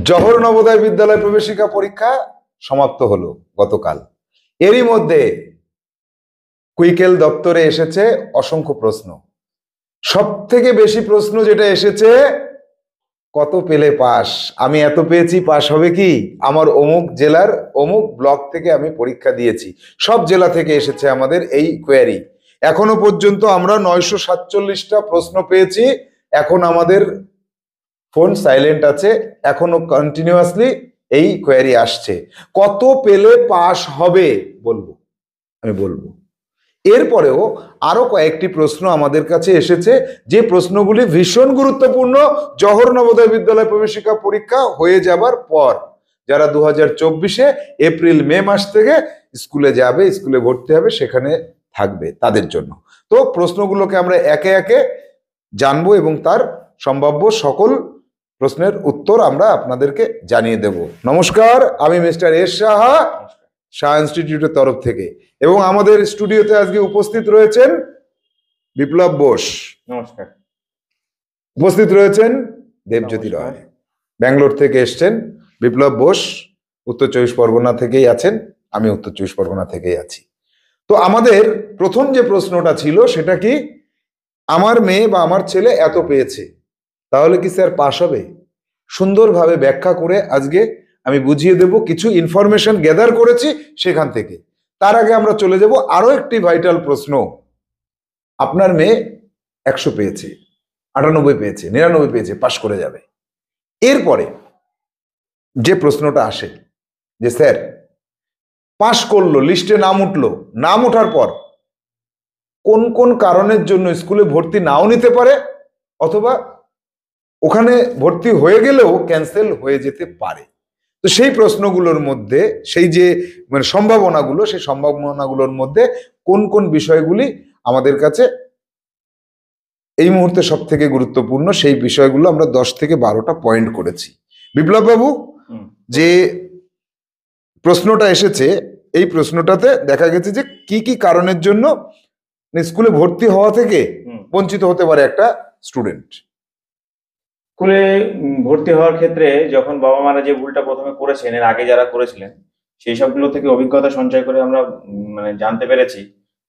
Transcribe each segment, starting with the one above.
জওহর নবোদয় বিদ্যালয় প্রবেশিকা পরীক্ষা সমাপ্ত হলো গতকাল। এরই মধ্যে কুইকেল দপ্তরে এসেছে অসংখ্য প্রশ্ন। সব থেকে বেশি প্রশ্ন যেটা এসেছে, কত পেলে পাস? আমি এত পেয়েছি, পাস হবে কি? আমার অমুক জেলার অমুক ব্লক থেকে আমি পরীক্ষা দিয়েছি। সব জেলা থেকে এসেছে আমাদের এই কোয়ারি। এখনো পর্যন্ত আমরা 947টা প্রশ্ন পেয়েছি। এখন আমাদের ফোন সাইলেন্ট আছে, এখনো কন্টিনিউয়াসলি এই কোয়ারি আসছে। কত পেলে পাস হবে বলবো, আমি বলবো। এরপরেও আরো কয়েকটি প্রশ্ন আমাদের কাছে এসেছে, যে প্রশ্নগুলি ভীষণ গুরুত্বপূর্ণ জওহর নবোদয় বিদ্যালয় প্রবেশিকা পরীক্ষা হয়ে যাবার পর। যারা 2024-এ এপ্রিল মে মাস থেকে স্কুলে যাবে, স্কুলে ভর্তি হবে, সেখানে থাকবে, তাদের জন্য। তো প্রশ্নগুলোকে আমরা একে একে জানবো এবং তার সম্ভাব্য সকল প্রশ্নের উত্তর আমরা আপনাদেরকে জানিয়ে দেব। নমস্কার, আমি মিস্টার এস সাহা, শাহ ইনস্টিটিউটের তরফ থেকে। এবং আমাদের স্টুডিওতে আজকে উপস্থিত রয়েছেন বিপ্লব বোস। নমস্কার। উপস্থিত রয়েছেন দেবজ্যোতি রয়। ব্যাঙ্গালোর থেকে এসছেন বিপ্লব বোস, উত্তর 24 পরগনা থেকেই আছেন, আমি উত্তর 24 পরগনা থেকেই আছি। তো আমাদের প্রথম যে প্রশ্নটা ছিল সেটা কি, আমার মেয়ে বা আমার ছেলে এত পেয়েছে, তাহলে কি স্যার পাস হবে? সুন্দরভাবে ব্যাখ্যা করে আজকে আমি বুঝিয়ে দেব, কিছু ইনফরমেশন গ্যাদার করেছি সেখান থেকে। তার আগে আমরা চলে যাব আরো একটি ভাইটাল প্রশ্ন। আপনার মেয়ে 100 পেয়েছে, 98 পেয়েছে, 99 পেয়েছে, পাস করে যাবে। এরপরে যে প্রশ্নটা আসে যে স্যার পাস করলো, লিস্টে নাম উঠলো, নাম ওঠার পর কোন কোন কারণের জন্য স্কুলে ভর্তি নাও নিতে পারে, অথবা ওখানে ভর্তি হয়ে গেলেও ক্যান্সেল হয়ে যেতে পারে। তো সেই প্রশ্নগুলোর মধ্যে, সেই যে সম্ভাবনাগুলো, সেই সম্ভাবনাগুলোর মধ্যে কোন কোন বিষয়গুলি আমাদের কাছে এই মুহূর্তে সব থেকে গুরুত্বপূর্ণ, সেই বিষয়গুলো আমরা 10 থেকে 12টা পয়েন্ট করেছি। বিপ্লব বাবু, যে প্রশ্নটা এসেছে, এই প্রশ্নটাতে দেখা গেছে যে কি কি কারণের জন্য স্কুলে ভর্তি হওয়া থেকে বঞ্চিত হতে পারে একটা স্টুডেন্ট। স্কুলে ভর্তি হওয়ার ক্ষেত্রে যখন বাবা মারা যে ভুলটা প্রথমে করেছেন, এর আগে যারা করেছিলেন, সেই সবগুলো থেকে অভিজ্ঞতা সঞ্চয় করে আমরা জানতে পেরেছি।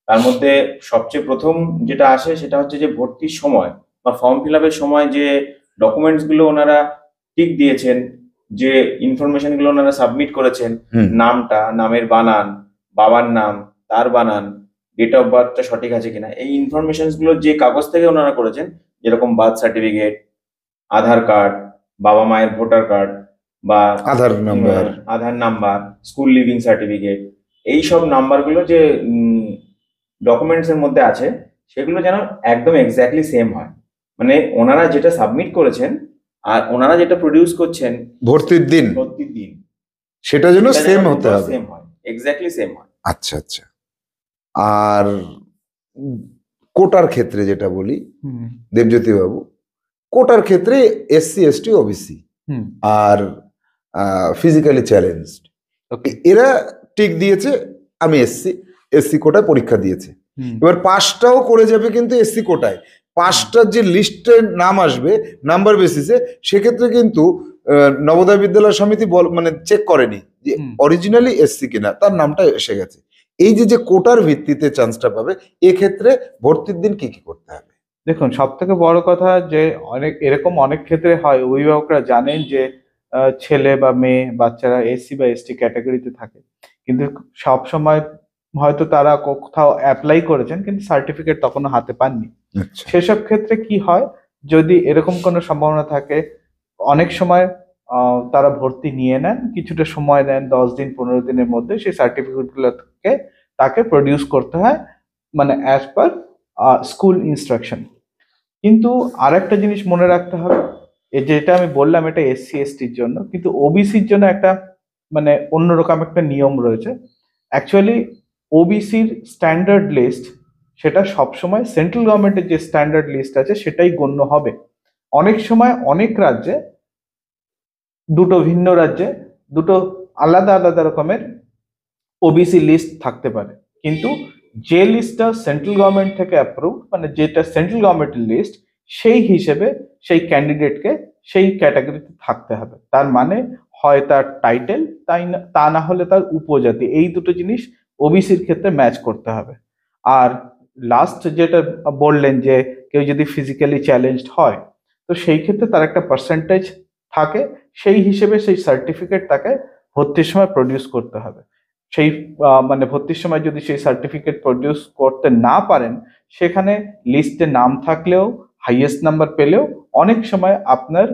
তার মধ্যে সবচেয়ে প্রথম যেটা আসে সেটা হচ্ছে যে ভর্তির সময় বা ফর্ম ফিল আপের সময় যে ডকুমেন্টস গুলো ওনারা টিক দিয়েছেন, যে ইনফরমেশন গুলো ওনারা সাবমিট করেছেন, নামটা, নামের বানান, বাবার নাম, তার বানান, ডেট অফ বার্থটা সঠিক আছে কিনা, এই ইনফরমেশন গুলো যে কাগজ থেকে ওনারা করেছেন, যেরকম বার্থ সার্টিফিকেট, আধার কার্ড, বাবা মায়ের ভোটার কার্ড বা আধার নাম্বার, স্কুল লিভিং সার্টিফিকেট, এই সব নাম্বারগুলো যে ডকুমেন্টস এর মধ্যে আছে, সেগুলো যেন একদম এক্স্যাক্টলি সেম হয়। মানে ওনারা যেটা সাবমিট করেছেন আর ওনারা যেটা প্রডিউস করছেন ভর্তির দিন সেটা যেন সেম হতে হবে, সেম হয়, এক্স্যাক্টলি সেম হয়। আচ্ছা আচ্ছা। আর কোটার ক্ষেত্রে যেটা বলি দেবজ্যোতি বাবু, কোটার ক্ষেত্রে এসসি এসটি ওবিসি আর ফিজিক্যালি চ্যালেঞ্জড, এরা টিক দিয়েছে আমি এসসি কোটায় পরীক্ষা দিয়েছে। এবার পাসটাও করে যাবে কিন্তু এসসি কোটায়। পাসটার যে লিস্টে নাম আসবে নাম্বার বেসিসে, সেক্ষেত্রে কিন্তু নবোদয় বিদ্যালয় সমিতি চেক করেনি যে অরিজিনালি এসসি কিনা, তার নামটা এসে গেছে। এই যে কোটার ভিত্তিতে চান্সটা পাবে, এক্ষেত্রে ভর্তির দিন কি কি করতে হবে? দেখুন, সব থেকে বড় কথা যে অনেক ক্ষেত্রে হয়, অভিভাবকরা জানেন যে ছেলে বা মেয়ে বাচ্চারা এসসি বা এসটি ক্যাটাগরিতে থাকে, কিন্তু সব সময় হয়তো তারা কোথাও অ্যাপ্লাই করেছেন কিন্তু সার্টিফিকেট তখনও হাতে পাননি। সেসব ক্ষেত্রে কি হয়, যদি এরকম কোনো সম্ভাবনা থাকে, অনেক সময় তারা ভর্তি নিয়ে নেন, কিছুটা সময় দেন, 10 দিন 15 দিনের মধ্যে সেই সার্টিফিকেটগুলোকে তাকে প্রডিউস করতে হয়, মানে অ্যাজ পার স্কুল ইনস্ট্রাকশন। কিন্তু আরেকটা জিনিস মনে রাখতে হবে, যেটা আমি বললাম এটা এসসি এসটির জন্য, কিন্তু ওবিসির জন্য একটা অন্যরকম একটা নিয়ম রয়েছে। অ্যাকচুয়ালি ওবিসির স্ট্যান্ডার্ড লিস্ট, সেটা সবসময় সেন্ট্রাল গভর্নমেন্টের যে স্ট্যান্ডার্ড লিস্ট আছে সেটাই গণ্য হবে। অনেক সময় অনেক রাজ্যে, দুটো ভিন্ন রাজ্যে দুটো আলাদা আলাদা রকমের ওবিসি লিস্ট থাকতে পারে, কিন্তু যে লিস্টটা সেন্ট্রাল গভর্নমেন্ট থেকে অ্যাপ্রুভ, যেটা সেন্ট্রাল গভর্নমেন্টের লিস্ট, সেই হিসেবে সেই ক্যান্ডিডেটকে সেই ক্যাটাগরিতে থাকতে হবে। তার মানে হয় তার টাইটেল, তা না হলে তার উপজাতি, এই দুটো জিনিস ওবিসির ক্ষেত্রে ম্যাচ করতে হবে। আর লাস্ট যেটা বললেন যে কেউ যদি ফিজিক্যালি চ্যালেঞ্জড হয়, তো সেই ক্ষেত্রে তার একটা পার্সেন্টেজ থাকে, সেই হিসেবে সেই সার্টিফিকেট তাকে ভর্তির সময় প্রডিউস করতে হবে। সেই মানে ভর্তির সময় যদি সেই সার্টিফিকেট প্রডিউস করতে না পারেন, সেখানে লিস্টে নাম থাকলেও, হাইয়েস্ট নাম্বার পেলেও অনেক সময় আপনার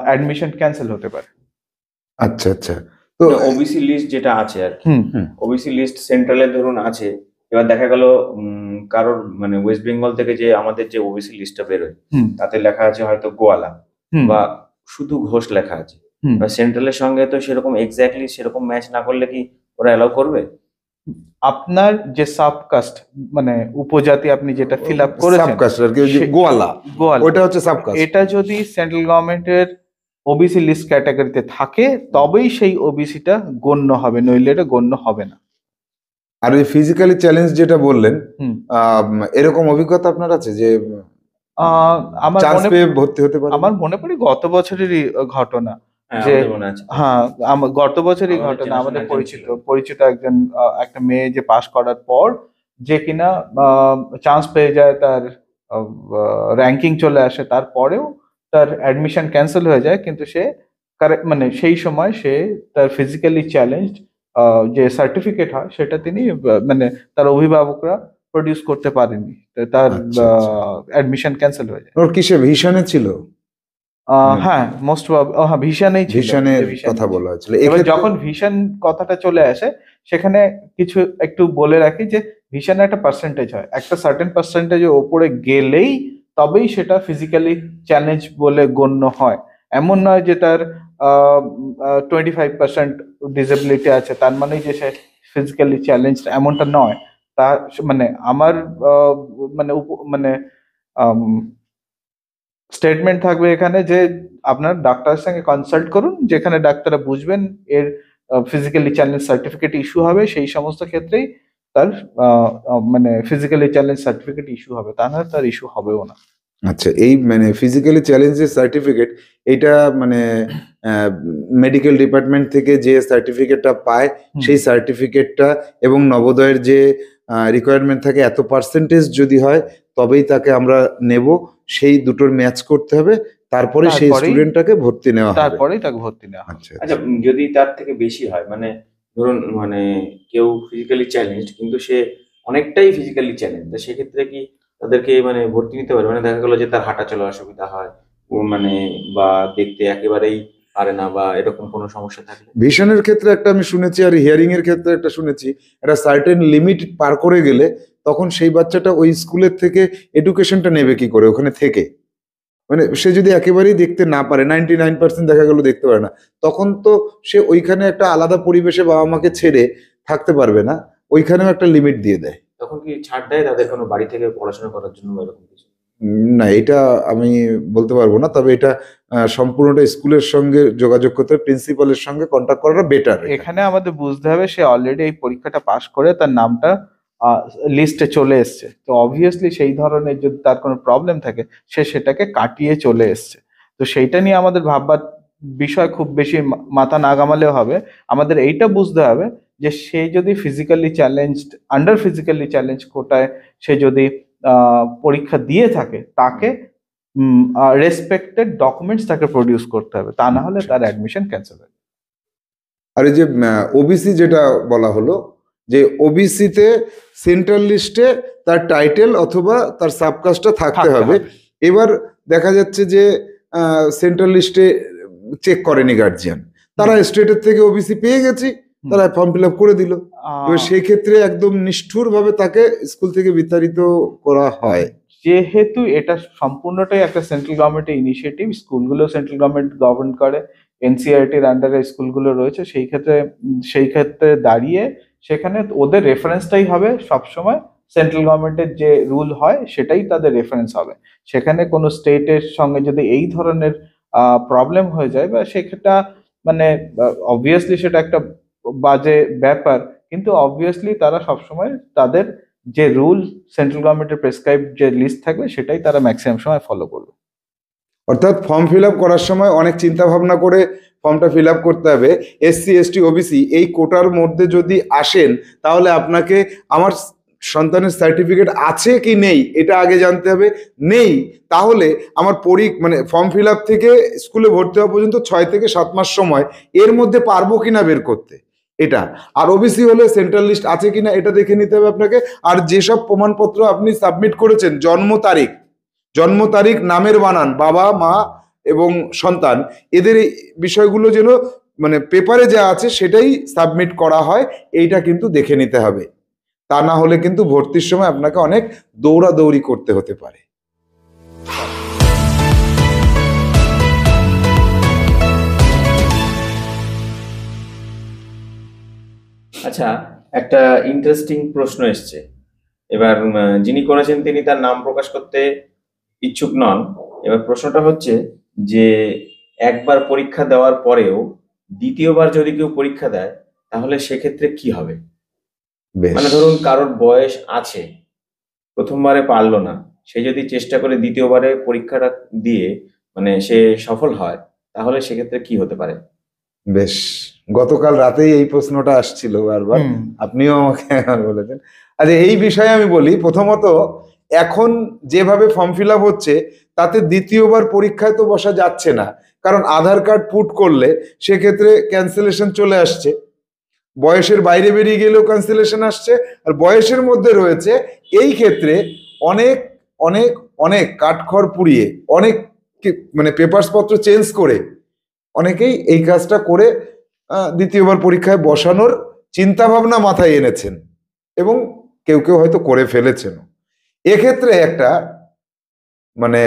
অ্যাডমিশন ক্যান্সেল হতে পারে। আচ্ছা আচ্ছা। তো ওবিসি লিস্ট যেটা আছে আর কি, হুম ওবিসি লিস্ট সেন্ট্রালের ধরুন আছে, এবার দেখা গেল কারোর মানে ওয়েস্ট বেঙ্গল থেকে যে আমাদের যে ওবিসি লিস্টটা বেরোয় হুম তাতে লেখা আছে হয়তো গোয়ালা হুম বা শুধু ঘোষ লেখা আছে, হুম। বা সেন্ট্রালের সঙ্গে তো সেরকম এক্স্যাক্টলি সেরকম ম্যাচ না করলে কি ওরা অ্যালাউ করবে? আপনার যে সাবকাস্ট মানে উপজাতি আপনি যেটা ফিল আপ করেছেন, সাবকাস্ট আর কি, ওই যে সে- গোয়ালা, গোয়াল, ওইটা হচ্ছে সাবকাস্ট। এটা যদি সেন্ট্রাল গভর্নমেন্টের ওবিসি লিস্ট ক্যাটাগরিতে থাকে তবেই সেই ওবিসিটা গণ্য হবে, নইলে এটা গণ্য হবে না। আর ওই ফিজিক্যালি চ্যালেঞ্জ যেটা বললেন, হুম। এরকম অভিজ্ঞতা আপনার আছে যে আমার চান্স মনে পেয়ে ভর্তি হতে পারে? আমার মনে পড়ে গত বছরেরই ঘটনা, হ্যাঁ, যে আমাদের মনে আছে। হ্যাঁ গত বছরই আমাদের ঘটনা। চেনাশোনা আমাদের একজন পরিচিত ছিল। পরিচিত একজন একটা মেয়ে যে পাশ করার পর যে কিনা চান্স পেয়ে যায়, তার র্যাঙ্কিং চলে আসে, তারপরেও তার অ্যাডমিশন ক্যান্সেল হয়ে যায়, কিন্তু সে কারেক্ট মানে সেই সময় সে তার ফিজিক্যালি চ্যালেঞ্জড যে সার্টিফিকেট হয় সেটা তিনি মানে তার অভিভাবকরা প্রডিউস করতে পারেনি, তো তার আচ্ছা, আচ্ছা। অ্যাডমিশন ক্যান্সেল হয়ে যায়। ওর কিসে, ভিশনে ছিল? মানে হ্যাঁ মোস্ট হ্যাঁ ভিশনেই ছিল, ভিশনের ভিশনেই কথা ছিল। বলা হয়েছিল এবার এক্ষেত্রে। যখন ভিশন কথাটা চলে আসে, সেখানে কিছু একটু বলে রাখি যে ভিশনে একটা পার্সেন্টেজ হয়, একটা সার্টেন পার্সেন্টেজের ওপরে গেলেই তবেই সেটা ফিজিক্যালি চ্যালেঞ্জ বলে গণ্য হয়। এমন নয় যে তার 25% ডিসেবিলিটি আছে তার মানেই যে সে ফিজিক্যালি চ্যালেঞ্জ, এমনটা নয়। তার মানে আমার মানে স্টেটমেন্ট থাকবে এখানে যে আপনার ডাক্তারের সঙ্গে কনসাল্ট করুন, যেখানে ডাক্তাররা বুঝবেন এর ফিজিক্যালি চ্যালেঞ্জ সার্টিফিকেট ইস্যু হবে, সেই সমস্ত ক্ষেত্রেই তার মানে ফিজিক্যালি চ্যালেঞ্জ সার্টিফিকেট ইস্যু হবে, তা না তার ইস্যু হবেও না। আচ্ছা, এই মানে ফিজিক্যালি চ্যালেঞ্জের সার্টিফিকেট, এটা মানে মেডিকেল ডিপার্টমেন্ট থেকে যে সার্টিফিকেটটা পায়, হুম। সেই সার্টিফিকেটটা এবং নবোদয়ের যে রিকোয়ারমেন্ট থাকে এত পার্সেন্টেজ যদি হয় তবেই তাকে আমরা নেব, সেই দুটোর ম্যাচ করতে হবে, তারপরে সেই তারপরেই- স্টুডেন্টটাকে ভর্তি নেওয়া হবে। তারপরেই তাকে ভর্তি নেওয়া হবে। আচ্ছা আচ্ছা, যদি তার থেকে বেশি হয়, মানে ধরুন মানে কেউ ফিজিক্যালি চ্যালেঞ্জ কিন্তু সে অনেকটাই ফিজিক্যালি চ্যালেঞ্জ, তো সেক্ষেত্রে কি তাদেরকে মানে ভর্তি নিতে পারে? মানে দেখা গেল যে তার হাঁটা চলার অসুবিধা হয়, ও মানে বা দেখতে একেবারেই পারে না, বা এরকম কোনো সমস্যা থাকলে? ভিশনের ক্ষেত্রে একটা আমি শুনেছি, আর হিয়ারিং এর ক্ষেত্রে একটা শুনেছি, একটা সার্টেন লিমিট পার করে গেলে তখন সেই বাচ্চাটা ওই স্কুলের থেকে এডুকেশনটা নেবে কি করে ওখানে থেকে, মানে সে যদি একেবারেই দেখতে না পারে, 99% দেখা গেল দেখতে পারে না, তখন তো সে ওইখানে একটা আলাদা পরিবেশে বাবা মাকে ছেড়ে থাকতে পারবে না, ওইখানেও একটা লিমিট দিয়ে দেয়। তখন কি ছাড় দেয় তাদের কোনো বাড়ি থেকে পড়াশোনা করার জন্য বা এরকম কিছু? না, এটা আমি বলতে পারবো না, তবে এটা সম্পূর্ণটা স্কুলের সঙ্গে যোগাযোগ করতে, প্রিন্সিপালের সঙ্গে কন্ট্যাক্ট করাটা বেটার। এখানে আমাদের বুঝতে হবে সে অলরেডি এই পরীক্ষাটা পাশ করে তার নামটা লিস্টে চলে এসছে, তো অবভিয়াসলি সেই ধরনের যদি তার কোনো প্রবলেম থাকে সে সেটাকে কাটিয়ে চলে এসছে। তো সেইটা নিয়ে আমাদের ভাববার বিষয় খুব বেশি মাথা না ঘামালেও হবে। আমাদের এইটা বুঝতে হবে যে সে যদি physically challenged, under physically challenge কোটায় সে যদি পরীক্ষা দিয়ে থাকে, তাকে রেসপেক্টেড ডকুমেন্টস তাকে প্রডিউস করতে হবে, তা না হলে তার অ্যাডমিশন ক্যান্সেল হবে। আর এই যে ওবিসি যেটা বলা হলো, যে ওবিসিতে সেন্ট্রাল লিস্টে তার টাইটেল অথবা তার সাবকাস্টটা থাকতে হবে। এবার দেখা যাচ্ছে যে সেন্ট্রাল লিস্টে চেক করেনি গার্জিয়ান, তারা স্টেটের থেকে ওবিসি পেয়ে গেছি, তারা ফর্ম ফিল আপ করে দিল, এবার সেই ক্ষেত্রে একদম নিষ্ঠুরভাবে তাকে স্কুল থেকে বিতাড়িত করা হয়। যেহেতু এটা সম্পূর্ণটাই একটা সেন্ট্রাল গভর্নমেন্টের ইনিশিয়েটিভ, স্কুলগুলো সেন্ট্রাল গভর্নমেন্ট গভর্ন করে, এনসিআরটির আন্ডারে স্কুলগুলো রয়েছে, সেই ক্ষেত্রে দাঁড়িয়ে সেখানে ওদের রেফারেন্সটাই হবে সবসময় সেন্ট্রাল গভর্নমেন্টের যে রুল হয় সেটাই তাদের রেফারেন্স হবে। সেখানে কোনো স্টেটের সঙ্গে যদি এই ধরনের প্রবলেম হয়ে যায় বা সেটা মানে অবভিয়াসলি সেটা একটা বাজে ব্যাপার, কিন্তু অবভিয়াসলি তারা সবসময় তাদের যে রুল সেন্ট্রাল গভর্নমেন্টের প্রেসক্রাইব যে লিস্ট থাকবে সেটাই তারা ম্যাক্সিমাম সময় ফলো করবে। অর্থাৎ ফর্ম ফিল আপ করার সময় অনেক চিন্তা ভাবনা করে ফর্মটা ফিল আপ করতে হবে। এসসি এসটি ওবিসি এই কোটার মধ্যে যদি আসেন, তাহলে আপনাকে আমার সন্তানের সার্টিফিকেট আছে কি নেই এটা আগে জানতে হবে। নেই, তাহলে আমার মানে ফর্ম ফিল আপ থেকে স্কুলে ভর্তি হওয়া পর্যন্ত 6 থেকে 7 মাস সময়, এর মধ্যে পারবো কিনা বের করতে এটা। আর ওবিসি হলে সেন্ট্রাল লিস্ট আছে কিনা এটা দেখে নিতে হবে আপনাকে। আর যেসব প্রমাণপত্র আপনি সাবমিট করেছেন, জন্ম তারিখ, নামের বানান, বাবা মা এবং সন্তান, এদের এই বিষয়গুলো যেন মানে পেপারে যা আছে সেটাই সাবমিট করা হয়, এইটা কিন্তু দেখে নিতে হবে। তা না হলে কিন্তু ভর্তির সময় আপনাকে অনেক দৌড়াদৌড়ি করতে হতে পারে। আচ্ছা, একটা ইন্টারেস্টিং প্রশ্ন এসছে এবার। যিনি করেছেন তিনি তার নাম প্রকাশ করতে ইচ্ছুক নন। এবার প্রশ্নটা হচ্ছে যে একবার পরীক্ষা দেওয়ার পরেও দ্বিতীয়বার যদি কেউ পরীক্ষা দেয় তাহলে সেক্ষেত্রে কি হবে? বেশ, মানে ধরুন কারোর বয়স আছে, প্রথমবারে পারলো না, সে যদি চেষ্টা করে দ্বিতীয়বারে পরীক্ষাটা দিয়ে মানে সে সফল হয়, তাহলে সেক্ষেত্রে কি হতে পারে? বেশ, গতকাল রাতেই এই প্রশ্নটা আসছিল বারবার, হুম। আপনিও আমাকে বলেছেন। আচ্ছা, এই বিষয়ে আমি বলি, প্রথমত এখন যেভাবে ফর্ম ফিল আপ হচ্ছে তাতে দ্বিতীয়বার পরীক্ষায় তো বসা যাচ্ছে না, কারণ আধার কার্ড পুট করলে সেক্ষেত্রে ক্যান্সেলেশন চলে আসছে। বয়সের বাইরে বেরিয়ে গেলেও ক্যান্সেলেশন আসছে, আর বয়সের মধ্যে রয়েছে। এই ক্ষেত্রে অনেক অনেক অনেক কাঠখড় পুড়িয়ে, অনেক মানে পেপারস পত্র চেঞ্জ করে অনেকেই এই কাজটা করে দ্বিতীয়বার পরীক্ষায় বসানোর চিন্তা ভাবনা মাথায় এনেছেন, এবং কেউ কেউ হয়তো করে ফেলেছেন। এক্ষেত্রে একটা মানে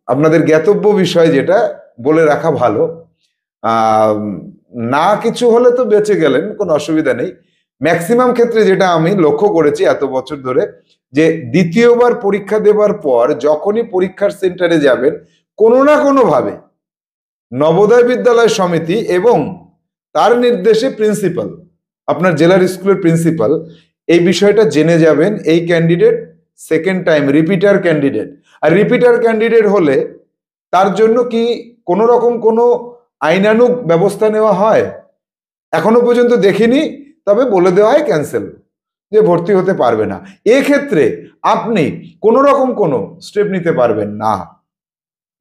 আপনাদের জ্ঞাতব্য বিষয় যেটা বলে রাখা ভালো, না কিছু হলে তো বেঁচে গেলেন, কোনো অসুবিধা নেই। ম্যাক্সিমাম ক্ষেত্রে যেটা আমি লক্ষ্য করেছি এত বছর ধরে, যে দ্বিতীয়বার পরীক্ষা দেবার পর যখনই পরীক্ষার সেন্টারে যাবেন, কোনো না কোনো ভাবে নবোদয় বিদ্যালয় সমিতি এবং তার নির্দেশে প্রিন্সিপাল, আপনার জেলার স্কুলের প্রিন্সিপাল, এই বিষয়টা জেনে যাবেন এই candidate second time repeater candidate. আর রিপিটার ক্যান্ডিডেট হলে তার জন্য কি কোনো রকম কোনো আইনানুগ ব্যবস্থা নেওয়া হয়? এখনো পর্যন্ত দেখিনি, তবে বলে দেওয়া হয় ক্যান্সেল, যে ভর্তি হতে পারবে না। এক্ষেত্রে আপনি কোনো রকম কোনো স্টেপ নিতে পারবেন না।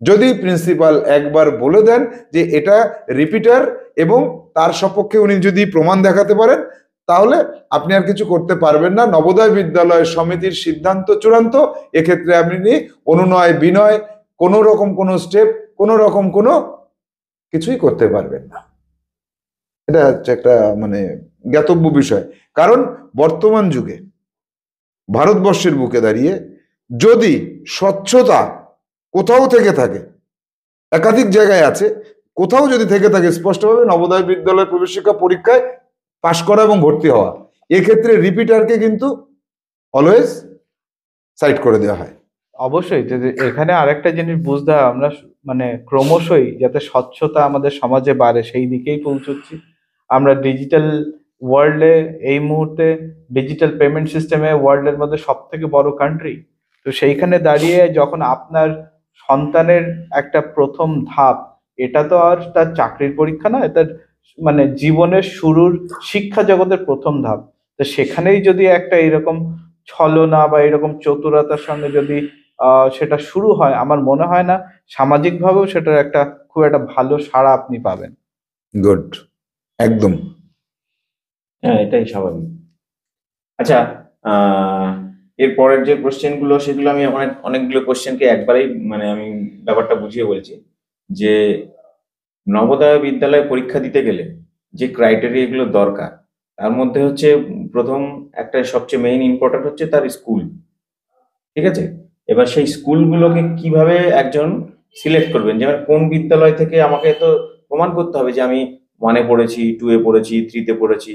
যদি প্রিন্সিপাল একবার বলে দেন যে এটা রিপিটার এবং তার সপক্ষে উনি যদি প্রমাণ দেখাতে পারেন, তাহলে আপনি আর কিছু করতে পারবেন না। নবোদয় বিদ্যালয় সমিতির সিদ্ধান্ত চূড়ান্ত। এক্ষেত্রে আপনি অনুনয় বিনয় কোনো রকম কোনো স্টেপ, কোনো রকম কোনো কিছুই করতে পারবেন না। এটা হচ্ছে একটা মানে জ্ঞাতব্য বিষয়। কারণ বর্তমান যুগে ভারতবর্ষের বুকে দাঁড়িয়ে যদি স্বচ্ছতা কোথাও থেকে থাকে, একাধিক জায়গায় আছে, কোথাও যদি থেকে থাকে, স্পষ্টভাবে নবোদয় বিদ্যালয় প্রবেশিকা পরীক্ষায় পাশ করা এবং ভর্তি হওয়া, এক্ষেত্রে রিপিটারকে কিন্তু অলওয়েজ সাইড করে দেওয়া হয়। অবশ্যই, যে এখানে আরেকটা জিনিস বুঝতে হয়, আমরা মানে ক্রমশই যাতে স্বচ্ছতা আমাদের সমাজে বাড়ে সেই দিকেই পৌঁছচ্ছি। আমরা ডিজিটাল ওয়ার্ল্ডে এই মুহূর্তে ডিজিটাল পেমেন্ট সিস্টেমে ওয়ার্ল্ডের মধ্যে সব থেকে বড় কান্ট্রি। তো সেইখানে দাঁড়িয়ে যখন আপনার সন্তানের একটা প্রথম ধাপ, এটা তো আর তার চাকরির পরীক্ষা নয়, তার মানে জীবনের শুরুর শিক্ষা জগতের প্রথম ধাপ। তো সেখানেই যদি একটা এরকম ছলনা বা এরকম চতুরতার সঙ্গে যদি সেটা শুরু হয়, আমার মনে হয় না সামাজিকভাবেও সেটার একটা খুব একটা ভালো সাড়া আপনি পাবেন। গুড, একদম। হ্যাঁ, এটাই স্বাভাবিক। আচ্ছা, এর পরের যে কোশ্চেন গুলো সেগুলো আমি অনেকগুলো কোশ্চেনকে একবারেই মানে আমি ব্যাপারটা বুঝিয়ে বলছি। যে নবোদয় বিদ্যালয়ে পরীক্ষা দিতে গেলে যে ক্রাইটেরিয়া গুলো দরকার, তার মধ্যে হচ্ছে প্রথম একটা সবচেয়ে মেইন ইম্পর্টেন্ট হচ্ছে তার স্কুল। ঠিক আছে, এবার সেই স্কুলগুলোকে কিভাবে একজন সিলেক্ট করবেন? যেমন কোন বিদ্যালয় থেকে আমাকে তো প্রমাণ করতে হবে যে আমি 1-এ পড়েছি, 2-এ পড়েছি, 3-তে পড়েছি,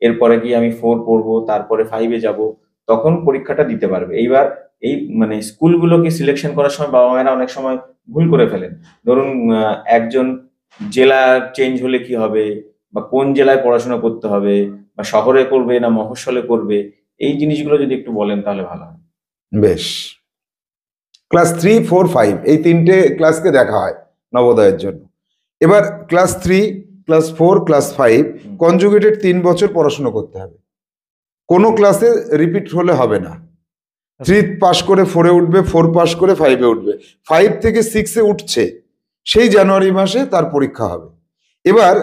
এরপরে কি আমি 4 পড়বো, তারপরে 5-এ যাব, তখন পরীক্ষাটা দিতে পারবে। এইবার এই মানে স্কুলগুলোকে সিলেকশন করার সময় বাবা মায়েরা অনেক সময় ভুল করে ফেলেন। ধরুন একজন জেলা চেঞ্জ হলে কি হবে, বা কোন জেলায় পড়াশোনা করতে হবে, বা শহরে করবে না মফস্বলে করবে, এই জিনিসগুলো যদি একটু বলেন তাহলে ভালো হয়। বেশ, ক্লাস 3, 4, 5 এই তিনটে ক্লাসকে দেখা হয় নবোদয়ের জন্য। এবার ক্লাস 3, ক্লাস 4, ক্লাস 5 কনজুগেটেড 3 বছর পড়াশোনা করতে হবে। কোনো ক্লাসে রিপিট হলে হবে না। 3 পাস করে 4-এ উঠবে, 4 পাস করে 5-এ উঠবে, 5 থেকে 6-এ উঠছে, সেই জানুয়ারি মাসে তার পরীক্ষা হবে। এবার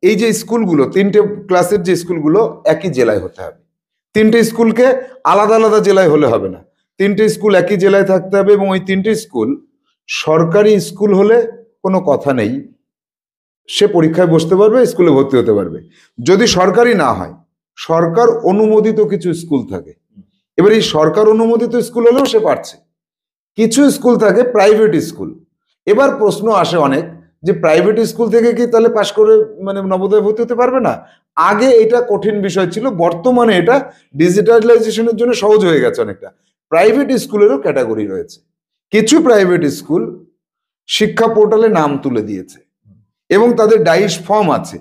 এই যে স্কুলগুলো, তিনটে ক্লাসের যে স্কুলগুলো একই জেলায় হতে হবে। তিনটে স্কুলকে আলাদা আলাদা জেলায় হলে হবে না, তিনটে স্কুল একই জেলায় থাকতে হবে। এবং ওই তিনটে স্কুল সরকারি স্কুল হলে কোনো কথা নেই, সে পরীক্ষায় বসতে পারবে, স্কুলে ভর্তি হতে পারবে। যদি সরকারি না হয়, সরকার অনুমোদিত কিছু স্কুল থাকে। এবার এই সরকার অনুমোদিত স্কুল হলেও সে পারছে। কিছু স্কুল থাকে প্রাইভেট স্কুল। এবার প্রশ্ন আসে অনেক যে প্রাইভেট স্কুল থেকে কি তাহলে পাশ করে মানে নবোদয় ভর্তি হতে পারবে না? আগে এটা কঠিন বিষয় ছিল, বর্তমানে এটা ডিজিটালাইজেশনের জন্য সহজ হয়ে গেছে অনেকটা। প্রাইভেট স্কুলেরও ক্যাটাগরি রয়েছে। কিছু প্রাইভেট স্কুল শিক্ষা পোর্টালে নাম তুলে দিয়েছে এবং তাদের ডাইস ফর্ম আছে।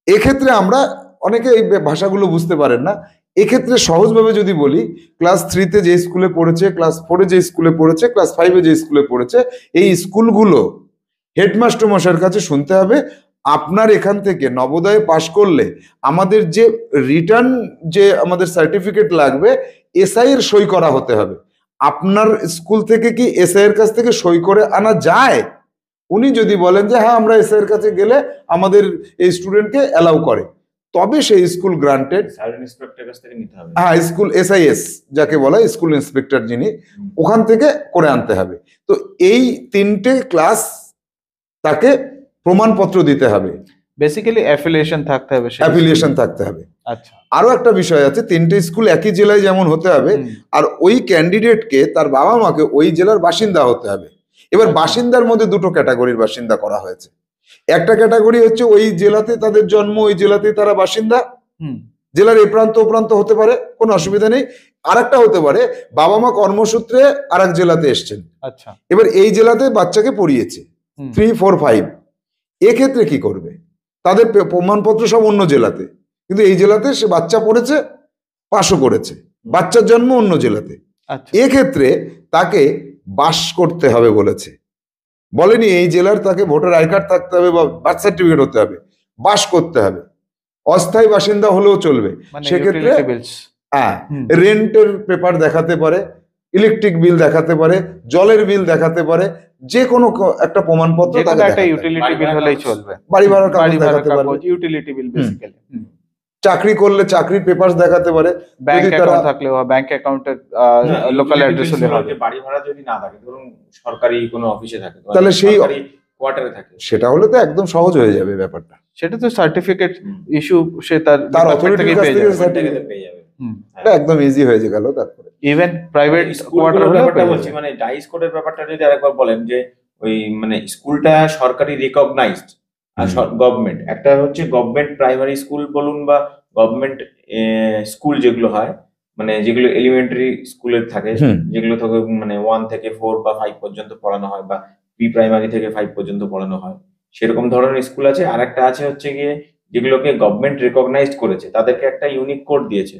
এক্ষেত্রে আমরা অনেকে এই ভাষাগুলো বুঝতে পারেন না, এক্ষেত্রে সহজভাবে যদি বলি, ক্লাস 3-তে যে স্কুলে পড়েছে, ক্লাস 4-এ যে স্কুলে পড়েছে, ক্লাস 5-এ যে স্কুলে পড়েছে, এই স্কুলগুলো হেডমাস্টার মশাইয়ের কাছে শুনতে হবে আপনার এখান থেকে নবোদয়ে পাশ করলে আমাদের যে রিটার্ন যে আমাদের সার্টিফিকেট লাগবে, এসআই এর সই করা হতে হবে। আপনার স্কুল থেকে কি এসআই এর কাছ থেকে সই করে আনা যায়? উনি যদি বলেন যে হ্যাঁ আমরা এসআই এর কাছে গেলে আমাদের এই স্টুডেন্টকে অ্যালাউ করে, তবে সেই স্কুল গ্রান্টেড। সার্ভিস ইন্সপেক্টরের কাছ থেকে নিতে হবে। হ্যাঁ, স্কুল এসআইএস যাকে বলা, স্কুল ইন্সপেক্টর যিনি, ওখান থেকে করে আনতে হবে। তো এই তিনটে ক্লাস তাকে প্রমাণপত্র দিতে হবে, বেসিক্যালি অ্যাফিলিয়েশন থাকতে হবে, অ্যাফিলিয়েশন থাকতে হবে। আচ্ছা, আরো একটা বিষয় আছে, তিনটে স্কুল একই জেলায় যেমন হতে হবে, আর ওই ক্যান্ডিডেটকে তার বাবা মাকে ওই জেলার বাসিন্দা হতে হবে। এবার বাসিন্দার মধ্যে দুটো ক্যাটাগরির বাসিন্দা করা হয়েছে। একটা ক্যাটাগরি হচ্ছে ওই জেলাতে তাদের জন্ম, ওই জেলাতে তারা বাসিন্দা, জেলার এ প্রান্ত ও প্রান্ত হতে পারে, কোনো অসুবিধা নেই। আরেকটা হতে পারে বাবা মা কর্মসূত্রে আর এক জেলাতে এসছেন, আচ্ছা, এবার এই জেলাতে বাচ্চাকে পড়িয়েছে 3, 4, 5, এক্ষেত্রে কি করবে? তাদের প্রমাণপত্র সব অন্য জেলাতে, কিন্তু এই জেলাতে সে বাচ্চা পড়েছে, পাশও করেছে, বাচ্চার জন্ম অন্য জেলাতে। আচ্ছা, এক্ষেত্রে তাকে বাস করতে হবে বলেছে, বলেনি এই জেলার তাকে ভোটার আই কার্ড থাকতে হবে বা বার্থ সার্টিফিকেট হতে হবে, বাস করতে হবে। অস্থায়ী বাসিন্দা হলেও চলবে। মানে সেক্ষেত্রে utility bills। হ্যাঁ, রেন্টের পেপার দেখাতে পারে, ইলেকট্রিক বিল দেখাতে পারে, জলের বিল দেখাতে পারে, যে কোনো একটা প্রমাণপত্র যে কোনো তাকে একটা দেখাতে হবে। ইউটিলিটি বিল হলেই চলবে, বাড়ি ভাড়ার কাগজ বাড়ি ভাড়া দেখাতে পারবে, কাগজ, ইউটিলিটি বিল বেসিক্যালি। চাকরি করলে চাকরির পেপার দেখাতে পারে, ব্যাংক যদি তারা অ্যাকাউন্ট থাকলেও ব্যাংক অ্যাকাউন্টের লোকাল অ্যাড্রেস হলে হবে। বাড়ি ভাড়া যদি না থাকে, ধরুন সরকারি কোনো অফিসে থাকে, তাহলে সেই কোয়ার্টারে থাকে, সেটা হলে তো একদম সহজ হয়ে যাবে ব্যাপারটা। সেটা তো সার্টিফিকেট ইস্যু সে তার অথরিটির কাছ থেকে certificate পেয়ে যাবে। এটা একদম ইজি হয়ে গেল। তারপরে ইভেন প্রাইভেট কোয়ার্টার ব্যাপারটা বলছি, মানে ডাইস কোডের ব্যাপারটা যদি আরেকবার বলেন, যে ওই মানে স্কুলটা সরকারি রিকগনাইজড আর গভর্নমেন্ট, একটা হচ্ছে গভর্নমেন্ট প্রাইমারি স্কুল বলুন বা গভর্নমেন্ট স্কুল যেগুলো হয়, মানে যেগুলো এলিমেন্টারি স্কুলের থাকে, যেগুলো থেকে মানে 1 থেকে 4 বা 5 পর্যন্ত পড়ানো হয়, বা প্রি প্রাইমারি থেকে 5 পর্যন্ত পড়ানো হয়, সেরকম ধরনের স্কুল আছে। আর একটা আছে হচ্ছে গিয়ে যেগুলোকে গভর্নমেন্ট রিকগনাইজড করেছে, তাদেরকে একটা ইউনিক কোড দিয়েছে,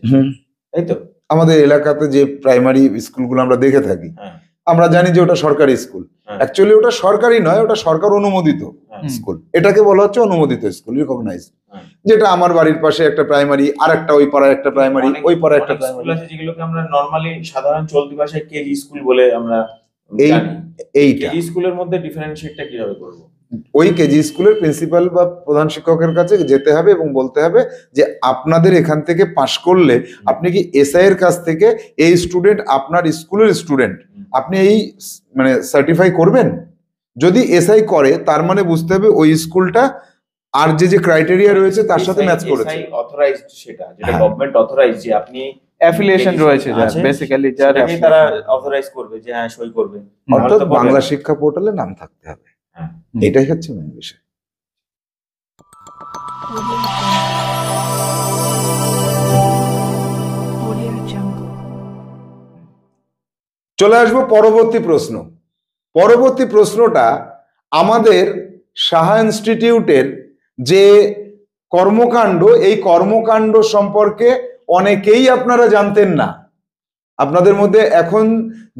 তাই তো? আমাদের এলাকাতে যে প্রাইমারি স্কুলগুলো আমরা দেখে থাকি, আমরা জানি যে ওটা সরকারি স্কুল, অ্যাকচুয়ালি ওটা সরকারি নয়, ওটা সরকার অনুমোদিত স্কুল। এটাকে বলা হচ্ছে অনুমোদিত স্কুল, রিকগনাইজড। যেটা আমার বাড়ির পাশে একটা প্রাইমারি, আর একটা ওই পাড়ায় একটা প্রাইমারি, ওই পাড়ায় একটা স্কুল আছে যেগুলোকে আমরা নরমালি সাধারণ চলতি ভাষায় কেজি স্কুল বলে আমরা জানি। এইটা কেজি স্কুলের মধ্যে ডিফারেন্সিয়েটটা কিভাবে করব? ওই কেজি স্কুলের প্রিন্সিপাল বা প্রধান শিক্ষকের কাছে যেতে হবে এবং বলতে হবে যে আপনাদের এখান থেকে পাশ করলে আপনি কি এসআই এর কাছ থেকে এই স্টুডেন্ট আপনার স্কুলের স্টুডেন্ট, আপনি এই মানে সার্টিফাই করবেন। যদি এসআই করে তার মানে বুঝতে হবে ওই স্কুলটা আর যে যে ক্রাইটেরিয়া রয়েছে তার সাথে ম্যাচ করেছে। এসআই অথরাইজড, সেটা যেটা গভর্নমেন্ট অথরাইজড, যে আপনি অ্যাফিলিয়েশন রয়েছে যার, বেসিক্যালি যার তারা অথরাইজ করবে যে হ্যাঁ সই করবে। অর্থাৎ বাংলা শিক্ষা পোর্টালে নাম থাকতে হবে, এটাই হচ্ছে মেন বিষয়। চলে আসবো পরবর্তী প্রশ্ন। পরবর্তী প্রশ্নটা আমাদের সাহা ইনস্টিটিউটের যে কর্মকাণ্ড, এই কর্মকাণ্ড সম্পর্কে অনেকেই আপনারা জানতেন না। আপনাদের মধ্যে এখন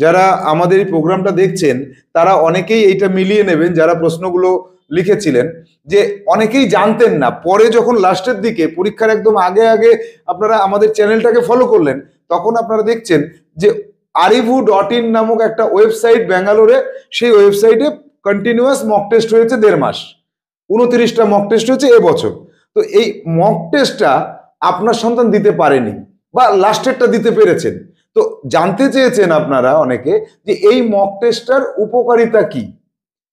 যারা আমাদের এই প্রোগ্রামটা দেখছেন তারা অনেকেই এইটা মিলিয়ে নেবেন, যারা প্রশ্নগুলো লিখেছিলেন, যে অনেকেই জানতেন না, পরে যখন লাস্টের দিকে পরীক্ষার একদম আগে আগে আপনারা আমাদের চ্যানেলটাকে ফলো করলেন, তখন আপনারা দেখছেন যে arivu.in নামক একটা ওয়েবসাইট ব্যাঙ্গালোরে, সেই ওয়েবসাইটে কন্টিনিউয়াস মক টেস্ট হয়েছে 1.5 মাস, 29টা মক টেস্ট হয়েছে এবছর। তো এই মক টেস্টটা আপনার সন্তান দিতে পারেনি বা লাস্টেরটা দিতে পেরেছেন। তো জানতে চেয়েছেন আপনারা অনেকে যে এই মক টেস্টটার উপকারিতা কি।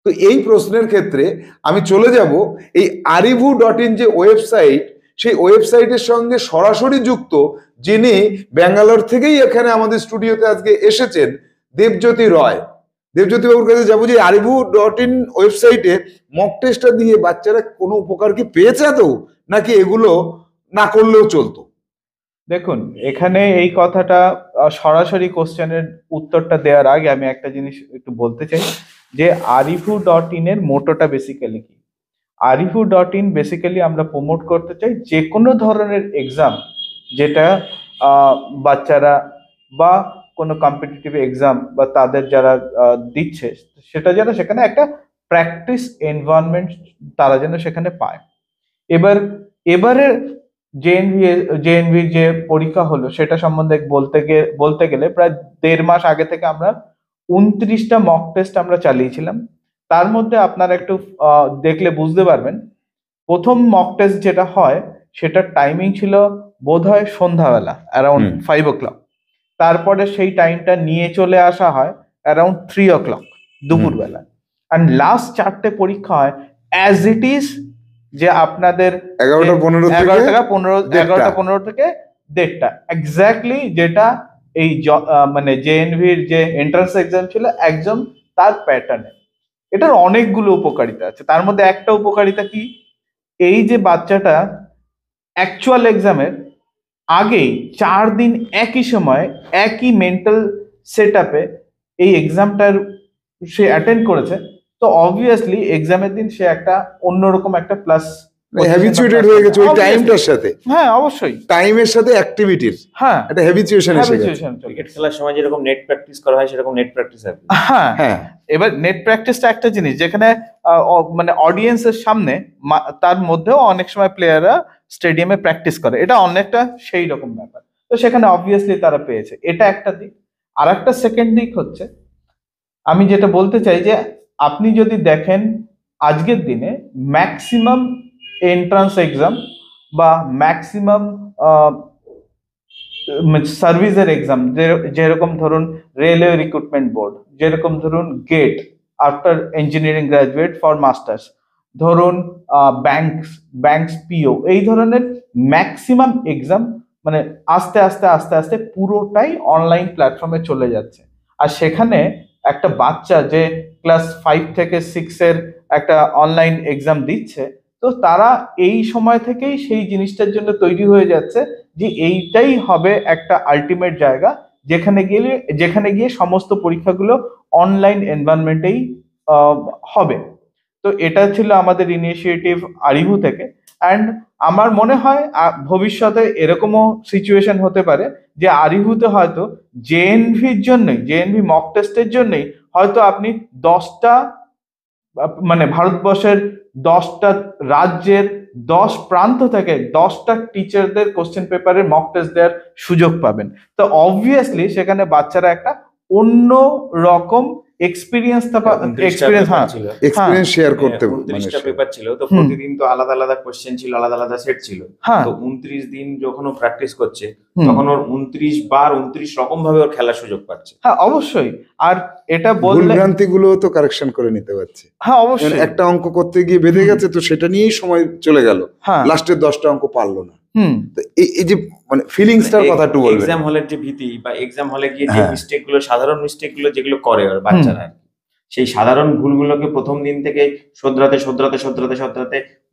তো এই প্রশ্নের ক্ষেত্রে আমি চলে যাব এই arivu.in যে ওয়েবসাইট, সেই ওয়েবসাইটের সঙ্গে সরাসরি যুক্ত যিনি ব্যাঙ্গালোর থেকেই এখানে আমাদের স্টুডিওতে আজকে এসেছেন, দেবজ্যোতি রয়। দেবজ্যোতি বাবুর কাছে যাবো যে arivu.in ওয়েবসাইটে মক টেস্টটা দিয়ে বাচ্চারা কোনো উপকার কি পেয়েছে তো, নাকি এগুলো না করলেও চলতো? দেখুন, এখানে এই কথাটা সরাসরি কোশ্চেনের উত্তরটা দেওয়ার আগে আমি একটা জিনিস একটু বলতে চাই, যে arivu.in এর মোটোটা বেসিক্যালি কি। arivu.in বেসিক্যালি আমরা প্রমোট করতে চাই যে কোনো ধরনের এক্সাম যেটা বাচ্চারা বা কোনো কম্পিটিটিভ এক্সাম বা তাদের যারা দিচ্ছে, সেটা যেন সেখানে একটা প্র্যাকটিস এনভায়রনমেন্ট তারা যেন সেখানে পায়। এবারে জেএনভি যে পরীক্ষা হলো সেটা সম্বন্ধে বলতে গেলে প্রায় 1.5 মাস আগে থেকে আমরা 29টা মক টেস্ট আমরা চালিয়েছিলাম। তার মধ্যে আপনারা একটু দেখলে বুঝতে পারবেন, প্রথম মক টেস্ট যেটা হয় সেটার টাইমিং ছিল বোধহয় সন্ধ্যাবেলা অ্যারাউন্ড 5 o'clock। তারপরে সেই টাইমটা নিয়ে চলে আসা হয় অ্যারাউন্ড 3 o'clock দুপুরবেলা। আর লাস্ট 4টে পরীক্ষা হয় অ্যাজ ইট ইজ, যে আপনাদের 11:15 থেকে 11:15 থেকে 1:30 এক্স্যাক্টলি, যেটা এই মানে জেএনভির যে এন্ট্রান্স এক্সাম ছিল একদম তার প্যাটার্নে। এটার অনেকগুলো উপকারিতা আছে। তার মধ্যে একটা উপকারিতা কি, এই যে বাচ্চাটা অ্যাকচুয়াল এক্সামের আগেই 4 দিন একই সময় একই মেন্টাল সেট আপে এই এক্সামটার সে অ্যাটেন্ড করেছে, তো অবভিয়াসলি এক্সামের দিন সে একটা অন্যরকম একটা প্লাস হ্যাবিচুয়েটেড হয়ে গেছে ওই টাইমটার সাথে। হ্যাঁ, অবশ্যই টাইমের সাথে অ্যাক্টিভিটির হ্যাঁ একটা হ্যাবিচুয়েশন এসে গেছে। ক্রিকেট খেলার সময় যেরকম নেট প্র্যাকটিস করা হয় সেরকম নেট প্র্যাকটিস হবে। হ্যাঁ হ্যাঁ, এবার নেট প্র্যাকটিসটা একটা জিনিস যেখানে মানে অডিয়েন্সের সামনে, তার মধ্যেও অনেক সময় প্লেয়াররা স্টেডিয়ামে প্র্যাকটিস করে, এটা অনেকটা সেই রকম ব্যাপার। তো সেখানে অবভিয়াসলি তারা পেয়েছে, এটা একটা দিক। আর একটা সেকেন্ড দিক হচ্ছে, আমি যেটা বলতে চাই যে আপনি যদি দেখেন আজকের দিনে ম্যাক্সিমাম এন্ট্রান্স এক্সাম বা ম্যাক্সিমাম সার্ভিসের এক্সাম, যেরকম ধরুন রেলওয়ে রিক্রুটমেন্ট বোর্ড, যেরকম ধরুন GATE after engineering graduate for masters, ধরুন ব্যাংকস পিও, এই ধরনের ম্যাক্সিমাম এক্সাম মানে আস্তে আস্তে আস্তে আস্তে পুরোটাই অনলাইন প্ল্যাটফর্মে চলে যাচ্ছে। আর সেখানে একটা বাচ্চা যে ক্লাস 5 থেকে 6 এর একটা অনলাইন এক্সাম দিচ্ছে, তো তারা এই সময় থেকেই সেই জিনিসটার জন্য তৈরি হয়ে যাচ্ছে যে এইটাই হবে একটা আলটিমেট জায়গা যেখানে গিয়ে সমস্ত পরীক্ষাগুলো অনলাইন এনভায়রনমেন্টেই হবে। তো এটা ছিল আমাদের ইনিশিয়েটিভ arivu থেকে। অ্যান্ড আমার মনে হয় ভবিষ্যতে এরকমও সিচুয়েশন হতে পারে যে arivuতে হয়তো জেএনভি মক টেস্টের জন্যই হয়তো আপনি 10টা মানে ভারতবর্ষের 10টা রাজ্যের 10 প্রান্ত থেকে 10টা টিচারদের কোশ্চেন পেপারের মক টেস্ট দেওয়ার সুযোগ পাবেন। তো অবভিয়াসলি সেখানে বাচ্চারা একটা অন্য রকম এক্সপিরিয়েন্স শেয়ার করতে 29টা পেপার ছিল, তো প্রতিদিন তো আলাদা আলাদা কোশ্চেন ছিল, আলাদা আলাদা সেট ছিল। তো 29 দিন যখন ও প্র্যাকটিস করছে তখন ওর 29 বার 29 রকম ভাবে ওর খেলার সুযোগ পাচ্ছে। হ্যাঁ অবশ্যই। আর এটা বললে ভুলভ্রান্তি গুলো তো কারেকশন করে নিতে পারছে। হ্যাঁ অবশ্যই। একটা অঙ্ক করতে গিয়ে বেঁধে গেছে, তো সেটা নিয়েই সময় চলে গেল, লাস্টের 10টা অঙ্ক পারলো না। এই যে মানে ফিলিংসটার কথা একটু বলবেন। এক্সাম হলের যে ভীতি বা এক্সাম হলে গিয়ে যে মিস্টেক গুলো, সাধারণ মিস্টেক গুলো যেগুলো করে ওর বাচ্চারা, সেই সাধারণ ভুলগুলোকে প্রথম দিন থেকে শোধরাতে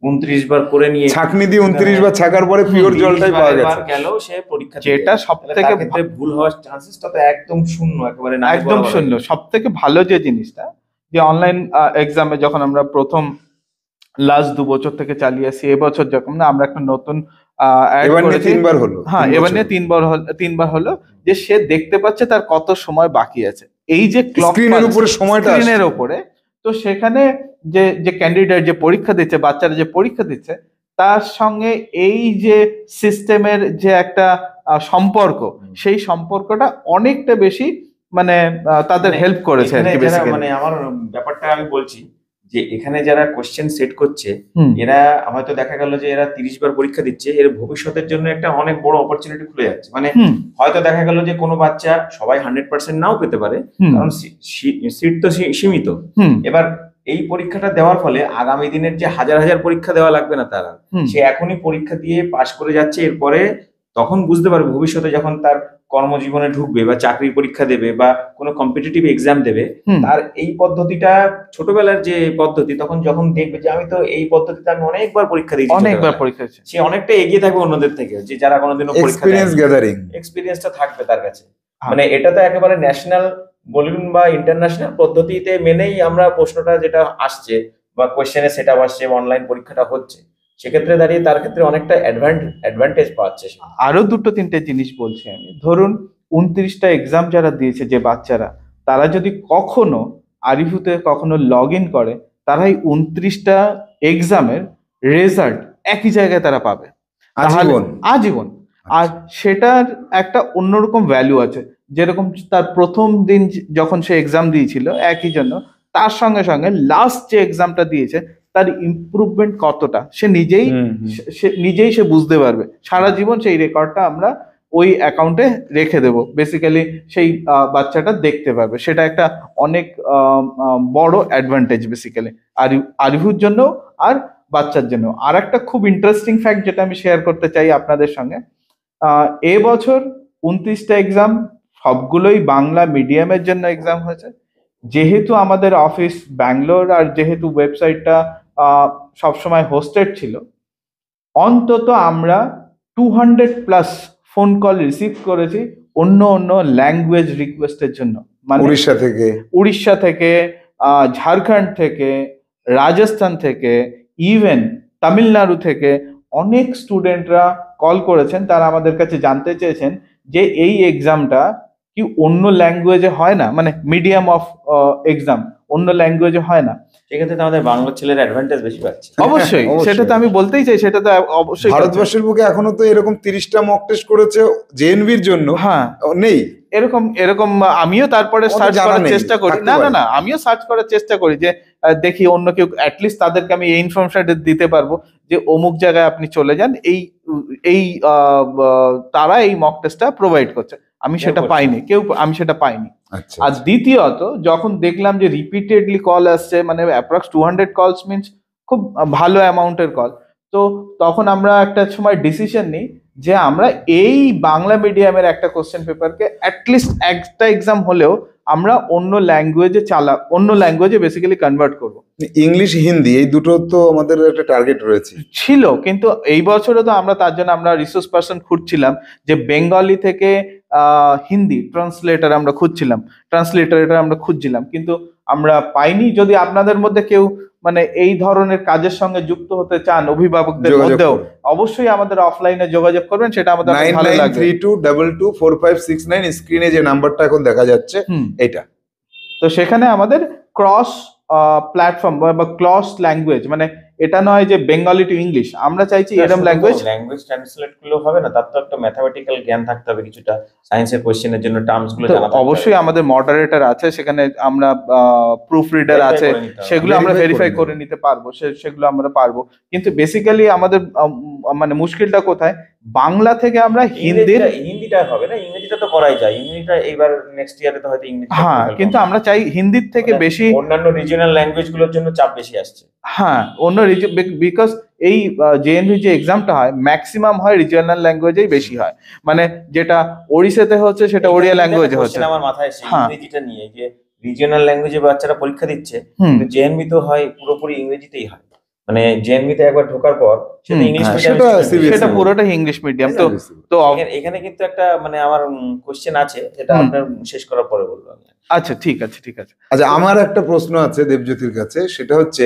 29 বার করে নিয়ে ছাঁকনি দিয়ে 29 বার ছাকার পরে পিওর জলটাই পাওয়া গেছে। গেল সে পরীক্ষা, যেটা সবথেকে ভুল হওয়ার চান্সেসটা তো একদম শূন্য, একেবারে না, একদম শূন্য। সবথেকে ভালো যে জিনিসটা, যে অনলাইন এক্সামে যখন আমরা প্রথম লাস্ট 2 বছর থেকে চালিয়ে আসছি। এবছর যখন না আমরা একটা নতুন add এবার নিয়ে করেছি। 3বার হলো, হ্যাঁ, 3 এবার বছর নিয়ে হলো। 3বার হলো যে সে দেখতে পাচ্ছে তার কত সময় বাকি আছে, এই যে ক্লক স্ক্রিনের উপরে সময়টা স্ক্রিনের আসছে। ওপরে। তো সেখানে যে যে ক্যান্ডিডেট যে পরীক্ষা দিচ্ছে, বাচ্চারা যে পরীক্ষা দিচ্ছে, তার সঙ্গে এই যে সিস্টেমের যে একটা সম্পর্ক, সেই সম্পর্কটা অনেকটা বেশি মানে তাদের মানে হেল্প করেছে আর এখানে কি যারা বেসিক্যালি। মানে আমার ব্যাপারটা আমি বলছি যে এখানে যারা কোশ্চেন সেট করছে, হুম এরা হয়তো দেখা গেল যে এরা 30 বার পরীক্ষা দিচ্ছে, এর ভবিষ্যতের জন্য একটা অনেক বড় অপরচুনিটি খুলে যাচ্ছে। মানে হুম হয়তো দেখা গেল যে কোনো বাচ্চা সবাই 100% নাও পেতে পারে, হুম কারণ সিট তো সীমিত। হুম এবার এই পরীক্ষাটা দেওয়ার ফলে আগামী দিনের যে হাজার হাজার পরীক্ষা দেওয়া লাগবে না তারা, হুম সে এখনই পরীক্ষা দিয়ে পাশ করে যাচ্ছে, এরপরে তখন বুঝতে পারবে ভবিষ্যতে যখন তার কর্মজীবনে ঢুকবে বা চাকরির পরীক্ষা দেবে বা কোনো কম্পিটিটিভ এক্সাম দেবে, হুম তার এই পদ্ধতিটা ছোটবেলার যে পদ্ধতি, তখন যখন দেখবে যে আমি তো এই পদ্ধতিতে আমি অনেকবার পরীক্ষা দিয়েছি অনেকবার ছোটবেলায়, পরীক্ষা দিচ্ছে। সে অনেকটা এগিয়ে থাকবে অন্যদের থেকে, যে যারা কোনোদিনও পরীক্ষা এক্সপিরিয়েন্স দেয়নি। গ্যাদারিং। এক্সপিরিয়েন্সটা থাকবে তার কাছে। হ্যাঁ। মানে এটা তো একেবারে ন্যাশনাল বলুন বা ইন্টারন্যাশনাল পদ্ধতিতে মেনেই আমরা প্রশ্নটা যেটা আসছে বা কোয়েশ্চেনে সেটা আসছে বা অনলাইন পরীক্ষাটা হচ্ছে, সেক্ষেত্রে দাঁড়িয়ে তার ক্ষেত্রে অনেকটা অ্যাডভান্টেজ পাচ্ছে সে। আরো 2-3টে জিনিস বলছি আমি। ধরুন 29টা এক্সাম যারা দিয়েছে যে বাচ্চারা, তারা যদি কখনো আরিফুতে কখনো লগ ইন করে, তারা এই 29টা এক্সামের রেজাল্ট একই জায়গায় তারা পাবে তাহলে আজীবন। আজীবন। আর সেটার একটা অন্যরকম ভ্যালু আছে। যেরকম তার প্রথম দিন যখন সে এক্সাম দিয়েছিল একই জন্য, তার সঙ্গে সঙ্গে লাস্ট যে এক্সামটা দিয়েছে তার ইমপ্রুভমেন্ট কতটা সে নিজেই সে বুঝতে পারবে। সারা জীবন সেই রেকর্ডটা আমরা ওই অ্যাকাউন্টে রেখে দেব, বেসিক্যালি সেই বাচ্চাটা দেখতে পাবে। সেটা একটা অনেক বড় অ্যাডভান্টেজ বেসিক্যালি আরিফুর জন্য আর বাচ্চার জন্য। আর একটা খুব ইন্টারেস্টিং ফ্যাক্ট যেটা আমি শেয়ার করতে চাই আপনাদের সঙ্গে, এবছর 29টা এক্সাম সবগুলোই বাংলা মিডিয়ামের জন্য এক্সাম হয়েছে। যেহেতু আমাদের অফিস ব্যাঙ্গালোর আর যেহেতু ওয়েবসাইটটা সবসময় হোস্টেড ছিল, অন্তত আমরা 200+ ফোন কল রিসিভ করেছি অন্য অন্য ল্যাঙ্গুয়েজ রিকোয়েস্টের জন্য। মানে উড়িষ্যা থেকে, ঝাড়খণ্ড থেকে, রাজস্থান থেকে, ইভেন তামিলনাড়ু থেকে অনেক স্টুডেন্টরা কল করেছেন। তারা আমাদের কাছে জানতে চেয়েছেন যে এই এক্সামটা কি অন্য ল্যাঙ্গুয়েজে হয় না, মানে মিডিয়াম অফ এক্সাম অন্য ল্যাঙ্গুয়েজে হয় না। সেক্ষেত্রে তো আমাদের বাংলা ছেলের অ্যাডভান্টেজ বেশি পাচ্ছে। অবশ্যই, সেটা তো আমি বলতেই চাই, সেটা তো অবশ্যই ভারতবর্ষের বুকে এখনো তো এরকম 30টা মক টেস্ট করেছে জেএনভির জন্য। হ্যাঁ, নেই এরকম আমিও তারপরে আমাদের সার্চ জানা করার নেই, চেষ্টা করি। থাকতে না না পারে। না, আমিও সার্চ করার চেষ্টা করি যে দেখি অন্য কেউ, অ্যাটলিস্ট তাদেরকে আমি এই ইনফরমেশনটা দিতে পারবো যে অমুক জায়গায় আপনি চলে যান, এই এই তারা এই মক টেস্টটা প্রোভাইড করছে। আমি সেটা পাইনি, আমি সেটা পাইনি। আচ্ছা, আর দ্বিতীয়ত যখন দেখলাম যে রিপিটেডলি কল আসছে, মানে অ্যাপ্রক্স 200 কলস মিনস খুব ভালো অ্যামাউন্টের কল, তো তখন আমরা একটা সময় ডিসিশন নিই যে আমরা এই বাংলা মিডিয়ামের একটা কোশ্চেন পেপারকে অ্যাটলিস্ট একটা এক্সাম হলেও আমরা অন্য ল্যাঙ্গুয়েজে বেসিক্যালি কনভার্ট করব। ইংলিশ হিন্দি এই দুটো তো আমাদের একটা টার্গেট রয়েছে ছিল, কিন্তু এই বছরও তো আমরা তার জন্য আমরা রিসোর্স পার্সন খুঁজছিলাম যে বেঙ্গলি থেকে হিন্দি ট্রান্সলেটর আমরা খুঁজছিলাম, কিন্তু আমরা পাইনি। যদি আপনাদের মধ্যে কেউ মানে এই ধরনের কাজের সঙ্গে যুক্ত হতে চান অভিভাবকদের মধ্যেও, অবশ্যই আমাদের অফলাইনে যোগাযোগ করবেন, সেটা আমাদের ভালো লাগবে। 9932224569 স্ক্রিনে যে নাম্বারটা এখন দেখা যাচ্ছে এটা। তো সেখানে আমাদের ক্রস প্ল্যাটফর্ম বা ক্রস ল্যাঙ্গুয়েজ, মানে এটা নয় যে বেঙ্গলি টু ইংলিশ, আমরা চাইছি এরকম ল্যাঙ্গুয়েজ ট্রান্সলেট করলেও হবে না, তার তো একটা ম্যাথমেটিক্যাল জ্ঞান থাকতে হবে, কিছুটা সায়েন্সের কোশ্চেনের জন্য টার্মস গুলো জানা থাকতে হবে। অবশ্যই আমাদের মডারেটর আছে, সেখানে আমরা প্রুফ রিডার আছে, সেগুলো আমরা ভেরিফাই করে নিতে পারবো, সেগুলো আমরা পারবো। কিন্তু বেসিক্যালি আমাদের মানে মুশকিলটা কোথায়, বাংলা থেকে আমরা হিন্দিটা হবে না, ইংরেজিটা তো করাই যায়, ইংরেজিটা এবার নেক্সট ইয়ারে তো হয়তো ইংরেজি। হ্যাঁ, কিন্তু আমরা চাই হিন্দির থেকে বেশি অন্যান্য রিজিওনাল ল্যাঙ্গুয়েজ গুলোর জন্য চাপ বেশি আসছে। হ্যাঁ, অন্য বিকজ এই জেএনভি যে এক্সামটা হয় ম্যাক্সিমাম হয় রিজিওনাল ল্যাঙ্গুয়েজেই বেশি হয়। মানে যেটা ওড়িশাতে হচ্ছে সেটা ওড়িয়া ল্যাঙ্গুয়েজে হচ্ছে। আমার মাথায় এসে ইংরেজিটা নিয়ে যে রিজিওনাল ল্যাঙ্গুয়েজে বাচ্চারা পরীক্ষা দিচ্ছে, কিন্তু জেএনভি তো হয় পুরোপুরি ইংরেজিতেই হয়। মানে জেএনভি তে একবার ঢোকার পর সেটা ইংলিশ মিডিয়াম, সেটা পুরোটাই ইংলিশ মিডিয়াম। তো এখানে কিন্তু একটা মানে আমার কোশ্চেন আছে, যেটা আপনার শেষ করার পরে বলবো আমি। আচ্ছা, ঠিক আছে। আচ্ছা, আমার একটা প্রশ্ন আছে দেবজ্যোতির কাছে, সেটা হচ্ছে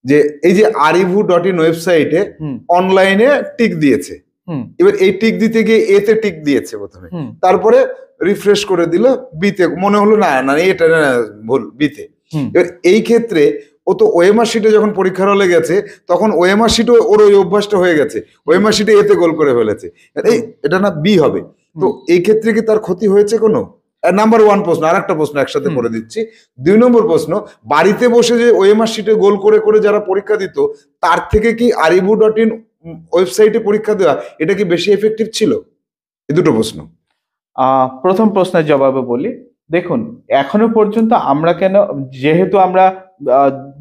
যে এই যে arivu.in ওয়েবসাইটে হুম অনলাইনে টিক দিয়েছে, হুম এবার এই টিক দিতে গিয়ে এতে টিক দিয়েছে প্রথমে, হুম তারপরে রিফ্রেশ করে দিল বিতে, মনে হলো না না এটা না, ভুল বিতে। হুম এবার এই ক্ষেত্রে ও তো ওএমআর শিটে যখন পরীক্ষার হলে গেছে তখন ওএমআর শিটে ওর ওই অভ্যাসটা হয়ে গেছে, ওএমআর শিটে এতে গোল করে ফেলেছে, এই এটা না বি হবে। তো এই ক্ষেত্রে কি তার ক্ষতি হয়েছে কোনো? নাম্বার ওয়ান প্রশ্ন। আর একটা প্রশ্ন একসাথে করে দিচ্ছি। 2 নম্বর প্রশ্ন, বাড়িতে বসে যে ওএমআর শিটে গোল করে করে যারা পরীক্ষা দিত তার থেকে কি arivu.in ওয়েবসাইটে পরীক্ষা দেওয়া এটা কি বেশি এফেক্টিভ ছিল? এই দুটো প্রশ্ন। প্রথম প্রশ্নের জবাবে বলি, দেখুন এখনো পর্যন্ত আমরা কেন, যেহেতু আমরা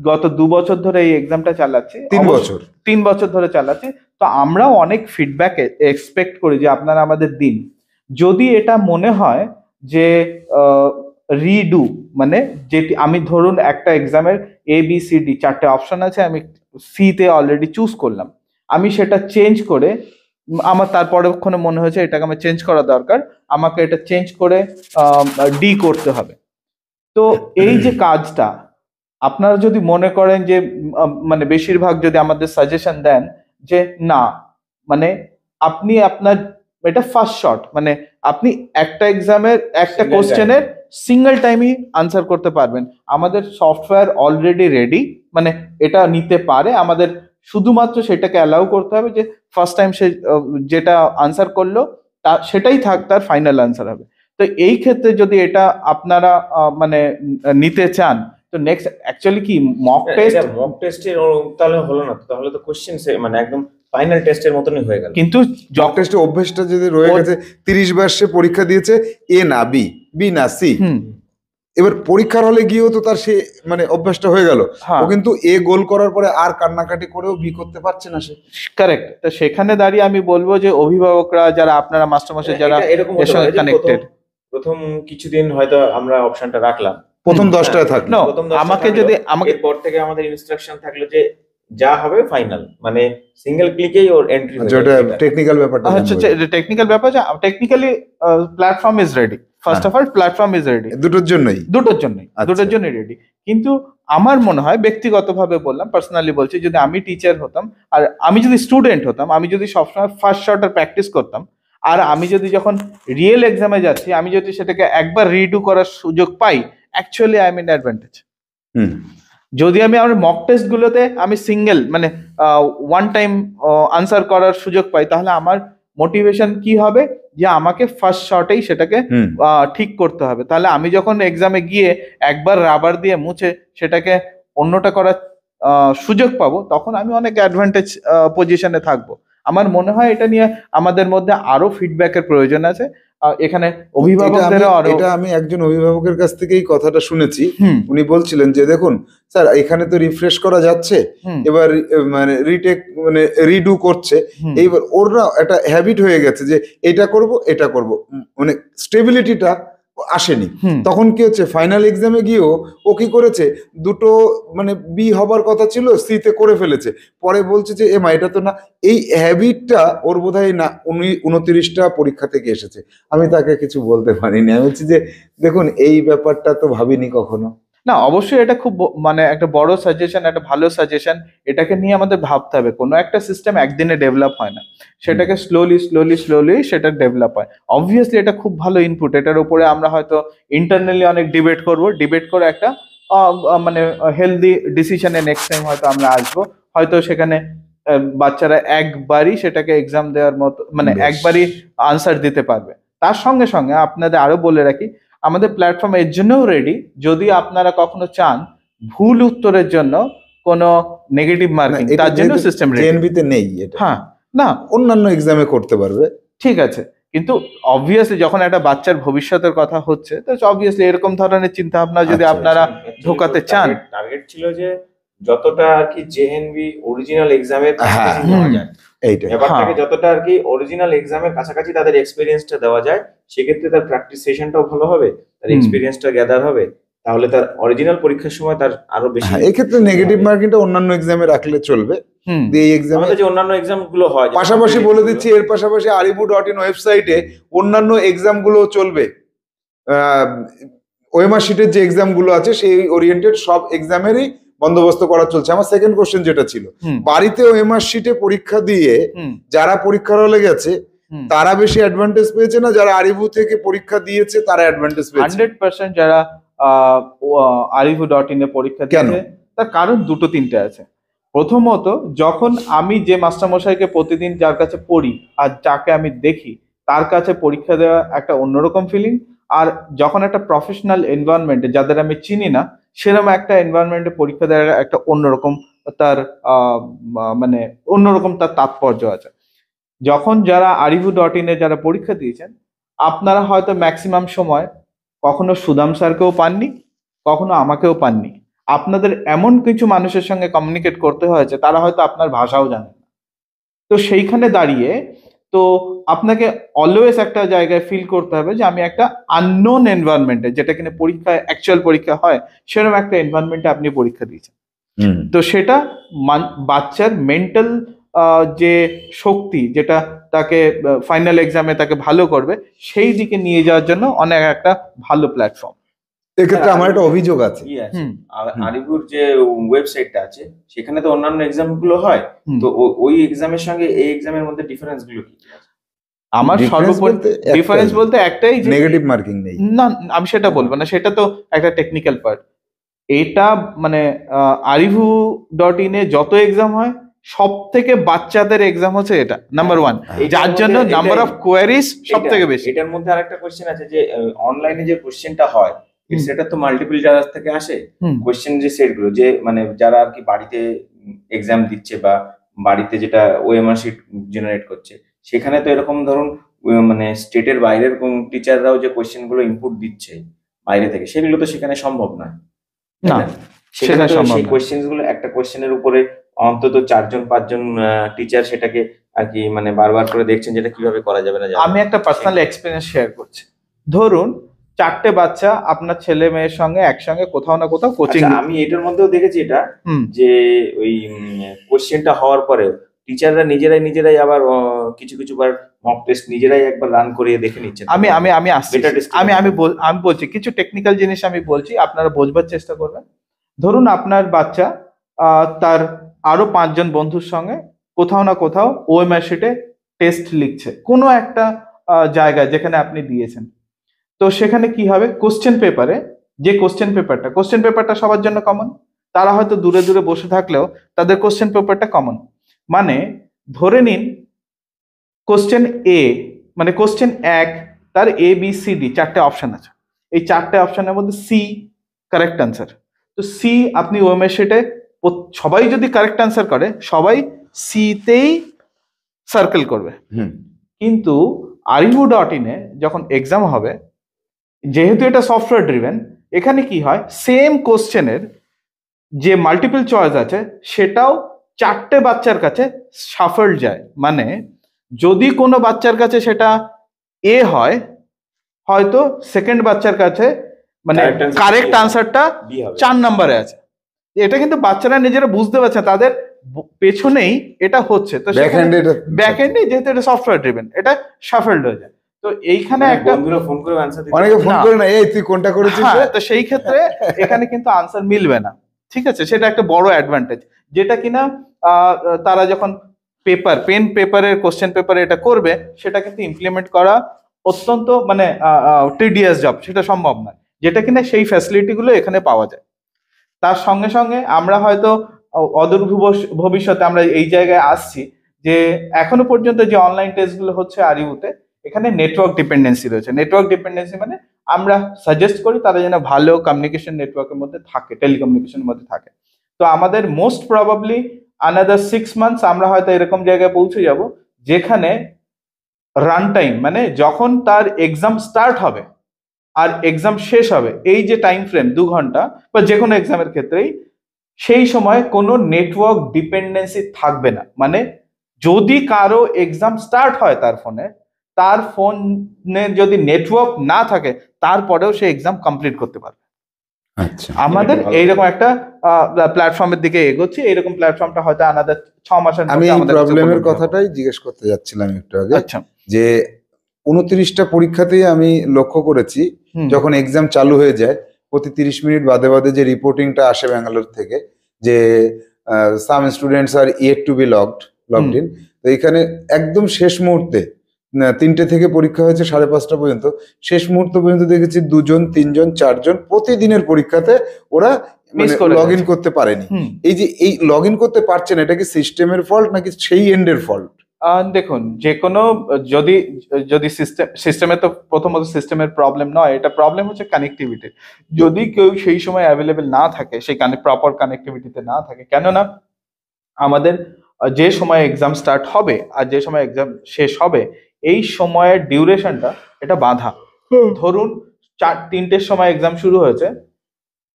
গত 2 বছর ধরে এই এক্সামটা চালাচ্ছি, 3 বছর 3 বছর ধরে চালাচ্ছি, তো আমরাও অনেক ফিডব্যাক এক্সপেক্ট করি যে আপনারা আমাদের দিন। যদি এটা মনে হয় যে রিডু, মানে যেটি আমি ধরুন একটা এক্সামের ABCD 4টে অপশন আছে, আমি সিতে অলরেডি চুজ করলাম, আমি সেটা চেঞ্জ করে আমার তারপরেক্ষণে মনে হয়েছে এটাকে আমার চেঞ্জ করা দরকার, আমাকে এটা চেঞ্জ করে ডি করতে হবে। তো এই যে কাজটা আপনারা যদি মনে করেন যে মানে বেশিরভাগ যদি আমাদের সাজেশন দেন যে না, মানে আপনি আপনার এটা ফার্স্ট শট, মানে আপনি একটা এক্সামের একটা Single কোশ্চেনের সিঙ্গেল টাইমই আনসার করতে পারবেন, আমাদের সফটওয়্যার অলরেডি রেডি, মানে এটা নিতে পারে, আমাদের শুধুমাত্র সেটাকে অ্যালাউ করতে হবে যে ফার্স্ট টাইম সে যেটা আনসার করলো তা সেটাই থাক, তার ফাইনাল আনসার হবে। তো এই ক্ষেত্রে যদি এটা আপনারা মানে নিতে চান, তো নেক্সট অ্যাকচুয়ালি কি মক টেস্ট, মক টেস্টের তাহলে হলো না তো, তাহলে তো কোশ্চেন মানে একদম ফাইনাল টেস্টের মতনই হয়ে গেল। কিন্তু জব টেস্টে অভ্যেসটা যদি রয়ে গেছে 30 বার সে পরীক্ষা দিয়েছে, এ না বি, বি না সি, এবার পরীক্ষার হলে গিয়েও তো তার সে মানে অভ্যাসটা হয়ে গেল, হ্যাঁ ও কিন্তু এ গোল করার পরে আর কান্নাকাটি করেও বি করতে পারছে না সে। কারেক্ট। তো সেখানে দাঁড়িয়ে আমি বলবো যে অভিভাবকরা যারা, আপনারা মাস্টারমশাই যারা এরকম এর সঙ্গে কানেক্টেড, প্রথম কিছুদিন হয়তো আমরা অপশনটা রাখলাম, প্রথম 10টায় থাকলো, No, প্রথম 10টা আমাকে থাকলো, যদি আমাকে এরপর থেকে আমাদের ইনস্ট্রাকশন থাকলো যে যা হবে ফাইনাল, মানে সিঙ্গেল ক্লিকেই ওর এন্ট্রি হয়ে যেটা যাবে। টেকনিক্যাল ব্যাপারটা আচ্ছা টেকনিক্যাল ব্যাপার, technically platform is ready, first of all platform is ready, দুটোর জন্যই, দুটোর জন্যই রেডি। কিন্তু আমার মনে হয় ব্যক্তিগতভাবে বললাম, পার্সোনালি বলছি, যদি আমি টিচার হতাম আর আমি যদি স্টুডেন্ট হতাম, আমি যদি সবসময় ফার্স্ট শটের প্র্যাকটিস করতাম, আর আমি যদি যখন রিয়েল এক্সামে যাচ্ছি আমি যদি সেটাকে একবার রিডু করার সুযোগ পাই, actually I am in advantage. যদি আমি আমার মক টেস্ট গুলোতে আমি সিঙ্গেল মানে ওয়ান টাইম আনসার করার সুযোগ পাই, তাহলে আমার মোটিভেশন কি হবে যে আমাকে ফার্স্ট শটেই সেটাকে ঠিক করতে হবে। তাহলে আমি যখন এক্সামে গিয়ে একবার রাবার দিয়ে মুছে সেটাকে অন্যটা করার সুযোগ পাবো, তখন আমি অনেক অ্যাডভান্টেজ পজিশনে থাকবো। আমার মনে হয় এটা নিয়ে আমাদের মধ্যে আরো ফিডব্যাকের প্রয়োজন আছে। এখানে অভিভাবকদেরও আরো, এটা আমি একজন অভিভাবকের কাছ থেকেই কথাটা শুনেছি, উনি বলছিলেন যে দেখুন স্যার এখানে তো রিফ্রেশ করা যাচ্ছে, এবার মানে রিটেক মানে রিডু করছে, এইবার ওর না একটা হ্যাবিট হয়ে গেছে যে এটা করব এটা করব, মানে স্টেবিলিটিটা আসেনি। তখন কি হচ্ছে, ফাইনাল এক্সামে গিয়েও ও কি করেছে, দুটো মানে বি হবার কথা ছিল সিতে করে ফেলেছে, পরে বলছে যে এমা এটা তো না। এই হ্যাবিটটা ওর বোধহয় না 29টা পরীক্ষা থেকে এসেছে। আমি তাকে কিছু বলতে পারিনি, আমি বলছি যে দেখুন এই ব্যাপারটা তো ভাবিনি কখনো। না অবশ্যই এটা খুব মানে একটা বড় সাজেশন, একটা ভালো সাজেশন। এটাকে নিয়ে আমাদের ভাবতে হবে, কোনো একটা সিস্টেম একদিনে ডেভেলপ হয় না, সেটাকে স্লোলি সেটা ডেভেলপ হয়। অবভিয়াসলি এটা খুব ভালো ইনপুট, এটার উপরে আমরা হয়তো ইন্টারনালি অনেক ডিবেট করে একটা মানে হেলদি ডিসিশনে নেক্সট টাইম হয়তো আমরা আসবো, হয়তো সেখানে বাচ্চারা একবারই সেটাকে এক্সাম দেওয়ার মতো, মানে একবারই আনসার দিতে পারবে। তার সঙ্গে সঙ্গে আপনাদের আরো বলে রাখি, আমাদের প্ল্যাটফর্ম এর জন্যও রেডি, যদি আপনারা কখনো চান ভুল উত্তরের জন্য কোনো নেগেটিভ মার্কিং, তার জন্য সিস্টেম রেডি। জেএনভিতে নেই এটা, হ্যাঁ না অন্যান্য এক্সামে করতে পারবে, ঠিক আছে, কিন্তু অবভিয়াসলি যখন একটা বাচ্চার ভবিষ্যতের কথা হচ্ছে, তো অবভিয়াসলি এরকম ধরনের চিন্তা ভাবনা যদি আপনারা ঢোকাতে চান, টার্গেট ছিল যে যতটা আর কি জেএনভি অরিজিনাল এক্সামের কাছাকাছি নেওয়া যায়, ব্যাপারটাকে যতটা আর কি অরিজিনাল এক্সামের কাছাকাছি তাদের এক্সপেরিয়েন্সটা দেওয়া যায়, সেক্ষেত্রে তার প্র্যাকটিস সেশনটাও ভালো হবে, তার এক্সপেরিয়েন্সটা গ্যাদার হবে, তাহলে তার অরিজিনাল পরীক্ষার সময় তার আরো বেশি। এই ক্ষেত্রে নেগেটিভ মার্কিংটা অন্যান্য এক্সামে রাখলে চলবে। এই এক্সামে আমাদের যে অন্যান্য এক্সাম গুলো হয়, পাশাপাশি বলে দিচ্ছি, এর পাশাপাশি arivu.in ওয়েবসাইটে অন্যান্য এক্সাম গুলো চলবে। ওএমআর শিটের যে এক্সাম গুলো আছে সেই ওরিয়েন্টেড সব এক্সামেরই বন্দোবস্ত করা চলছে। আমার সেকেন্ড কোশ্চেন যেটা ছিল, বাড়িতে ওএমআর শিটে পরীক্ষা দিয়ে যারা পরীক্ষার হলে গেছে তারা বেশি অ্যাডভান্টেজ পেয়েছে না যারা আরিভু থেকে পরীক্ষা দিয়েছে তারা অ্যাডভান্টেজ পেয়েছে? 100% যারা arivu.in এ পরীক্ষা দিয়েছে তার কারণ দুটো তিনটে আছে। প্রথমত, যখন আমি যে মাস্টারমশাইকে প্রতিদিন যার কাছে পড়ি আর যাকে আমি দেখি তার কাছে পরীক্ষা দেওয়া একটা অন্যরকম ফিলিং, আর যখন একটা প্রফেশনাল এনভায়রনমেন্টে যাদের আমি চিনি না সেরকম একটা এনভায়রনমেন্টে পরীক্ষা দেওয়ার একটা অন্যরকম তার মানে অন্যরকম তার তাৎপর্য আছে। যখন যারা arivu.in এ যারা পরীক্ষা দিয়েছেন আপনারা হয়তো ম্যাক্সিমাম সময় কখনো সুদাম স্যারকেও পাননি, কখনো আমাকেও পাননি। আপনাদের এমন কিছু মানুষের সঙ্গে কমিউনিকেট করতে হয়েছে তারা হয়তো আপনার ভাষাও জানেন না। তো সেইখানে দাঁড়িয়ে তো আপনাকে অলওয়েজ একটা জায়গায় ফিল করতে হবে যে আমি একটা আননোন এনভায়রনমেন্টে, যেটা কিনা পরীক্ষায় অ্যাকচুয়াল পরীক্ষা হয় সেরকম একটা এনভায়রনমেন্টে আপনি পরীক্ষা দিয়েছেন। তো সেটা বাচ্চার মেন্টাল যে শক্তি যেটা তাকে ফাইনাল এক্সামে তাকে ভালো করবে সেই দিকে নিয়ে যাওয়ার জন্য অনেক একটা ভালো প্ল্যাটফর্ম। এক্ষেত্রে আমার একটা অভিযোগ আছে। আরিভুর যে ওয়েবসাইটটা আছে সেখানে তো অন্যান্য এক্সাম গুলো হয়, তো ওই এক্সামের সঙ্গে এই এক্সামের মধ্যে ডিফারেন্স গুলো কি? আমার সর্বোপরি ডিফারেন্স বলতে একটাই, যে নেগেটিভ মার্কিং নেই। না, আমি সেটা বলবো না, সেটা তো একটা টেকনিক্যাল পার্ট। এটা মানে arivu.in এ যত এক্সাম হয় সব থেকে বাচ্চাদের এক্সাম হচ্ছে এটা নাম্বার 1, যার জন্য নাম্বার অফ কোয়ারিজ সব থেকে বেশি। এটার মধ্যে আরেকটা কোশ্চেন আছে যে অনলাইনে যে কোশ্চেনটা হয় সেটা তো মাল্টিপল জায়গা থেকে আসে। কোশ্চেন যে সেট গুলো যে মানে যারা আর কি বাড়িতে এক্সাম দিচ্ছে বা বাড়িতে যেটা ওএমআর শিট জেনারেট করছে সেখানে তো এরকম ধরুন মানে স্টেটের বাইরের কোন টিচাররাও যে কোশ্চেন গুলো ইনপুট দিচ্ছে বাইরে থেকে, সেগুলো তো সেখানে সম্ভব নয়। না, সেটা সম্ভব সেই না। কোশ্চেন গুলো একটা কোশ্চেনের উপরে অন্তত 4-5 টিচার সেটাকে আর কি মানে বারবার করে দেখছেন যেটা কিভাবে করা যাবে না। আমি একটা পার্সোনাল এক্সপেরিয়েন্স শেয়ার করছি। ধরুন 4টে বাচ্চা আপনার ছেলে মেয়ের সঙ্গে একসঙ্গে কোথাও না কোথাও কোচিং। আমি এটার মধ্যেও দেখেছি এটা যে ওই কোশ্চেনটা হওয়ার পরে টিচাররা নিজেরাই আবার কিছু বার মক টেস্ট নিজেরাই একবার রান করিয়ে দেখে নিচ্ছেন। আমি বলছি কিছু টেকনিক্যাল জিনিস আমি বলছি, আপনারা বোঝবার চেষ্টা করবেন। ধরুন আপনার বাচ্চা তার আরো 5 জন বন্ধুর সঙ্গে কোথাও না কোথাও ওএমআর শিটে টেস্ট লিখছে কোনো একটা জায়গায় যেখানে আপনি দিয়েছেন। তো সেখানে কি হবে, কোশ্চেন পেপারটা সবার জন্য কমন। তারা হয়তো দূরে দূরে বসে থাকলেও তাদের কোশ্চেন পেপারটা কমন। মানে ধরে নিন কোশ্চেন এ মানে কোশ্চেন 1 তার ABCD 4টে অপশন আছে, এই 4টে অপশনের মধ্যে সি কারেক্ট আনসার। তো সি আপনি ওএমআর শিটে সবাই যদি কারেক্ট আনসার করে সবাই সিতেই সার্কেল করবে। কিন্তু arivu.in এ যখন এক্সাম হবে, যেহেতু এটা সফটওয়্যার ড্রিভেন, এখানে কি হয় সেম কোশ্চেনের যে মাল্টিপল চয়েস আছে সেটাও 4টে বাচ্চার কাছে শাফল যায়। মানে যদি কোনো বাচ্চার কাছে সেটা এ হয়, হয়তো সেকেন্ড বাচ্চার কাছে মানে কারেক্ট আনসারটা 4 নম্বরে আছে। এটা কিন্তু বাচ্চারা নিজেরা বুঝতে পারছে, তাদের পেছনেই এটা হচ্ছে। তো ব্যাকএন্ডে যেহেতু এটা সফটওয়্যার ড্রিভেন, এটা শাফলড হয়ে যায়। তো এইখানে একটা বন্ধুরা ফোন করে আনসার দিতে অনেকে ফোন করে না, এই তুই কোনটা করেছিস, তো সেই ক্ষেত্রে এখানে কিন্তু আনসার মিলবে না। ঠিক আছে, সেটা একটা বড় অ্যাডভান্টেজ, যেটা কিনা তারা যখন পেন পেপারের কোশ্চেন পেপারে এটা করবে সেটা কিন্তু ইমপ্লিমেন্ট করা অত্যন্ত মানে টিডিয়াস জব, সেটা সম্ভব নয়, যেটা কিনা সেই ফ্যাসিলিটি গুলো এখানে পাওয়া যায়। তার সঙ্গে সঙ্গে আমরা হয়তো অদূর ভবিষ্যতে আমরা এই জায়গায় আসছি যে এখনো পর্যন্ত যে অনলাইন টেস্টগুলো হচ্ছে arivu-তে, এখানে নেটওয়ার্ক ডিপেন্ডেন্সি রয়েছে। নেটওয়ার্ক ডিপেন্ডেন্সি মানে আমরা সাজেস্ট করি তারা যেন ভালো কমিউনিকেশন নেটওয়ার্কের মধ্যে থাকে, টেলিকমিউনিকেশনের মধ্যে থাকে। তো আমাদের মোস্ট প্রবাবলি আনাদার 6 মান্থস আমরা হয়তো এরকম জায়গায় পৌঁছে যাব যেখানে রান টাইম মানে যখন তার এক্সাম স্টার্ট হবে আর এক্সাম শেষ হবে, এই যে টাইম ফ্রেম 2 ঘন্টা বা যে কোনো এক্সামের ক্ষেত্রেই, সেই সময় কোনো নেটওয়ার্ক ডিপেন্ডেন্সি থাকবে না। মানে যদি কারো এক্সাম স্টার্ট হয় তার ফোনে যদি নেটওয়ার্ক না থাকে তারপরেও সে এক্সাম কমপ্লিট করতে পারবে। আচ্ছা, আমাদের এইরকম একটা প্ল্যাটফর্মের দিকে এগোচ্ছি। এইরকম প্ল্যাটফর্মটা হয়তো আনাদার 6 মাসের আমি এই প্রবলেমের কথাটাই জিজ্ঞেস করতে যাচ্ছিলাম একটু আগে। আচ্ছা, যে 29টা পরীক্ষাতেই আমি লক্ষ্য করেছি যখন এক্সাম চালু হয়ে যায় প্রতি 30 মিনিট বাদে বাদে যে রিপোর্টিংটা আসে ব্যাঙ্গালোর থেকে, যে some students are yet to be logged in. তো এখানে একদম শেষ মুহূর্তে 3টে থেকে পরীক্ষা হয়েছে 5:30 পর্যন্ত, শেষ মুহূর্ত পর্যন্ত দেখেছি 2জন 3জন 4জন প্রতিদিনের পরীক্ষাতে ওরা লগ ইন করতে পারেনি। এই যে এই লগ ইন করতে পারছে না, এটা কি সিস্টেমের ফল্ট নাকি সেই এন্ডের ফল্ট? দেখুন, যে কোনো যদি সিস্টেমে, তো প্রথমত সিস্টেমের প্রবলেম নয়, এটা প্রবলেম হচ্ছে কানেক্টিভিটি। যদি কেউ সেই সময় অ্যাভেলেবেল না থাকে, সেই প্রপার কানেক্টিভিটিতে না থাকে, কেননা আমাদের যে সময় এক্সাম স্টার্ট হবে আর যে সময় এক্সাম শেষ হবে, এই সময়ের ডিউরেশনটা এটা বাঁধা। ধরুন 3টের সময় এক্সাম শুরু হয়েছে,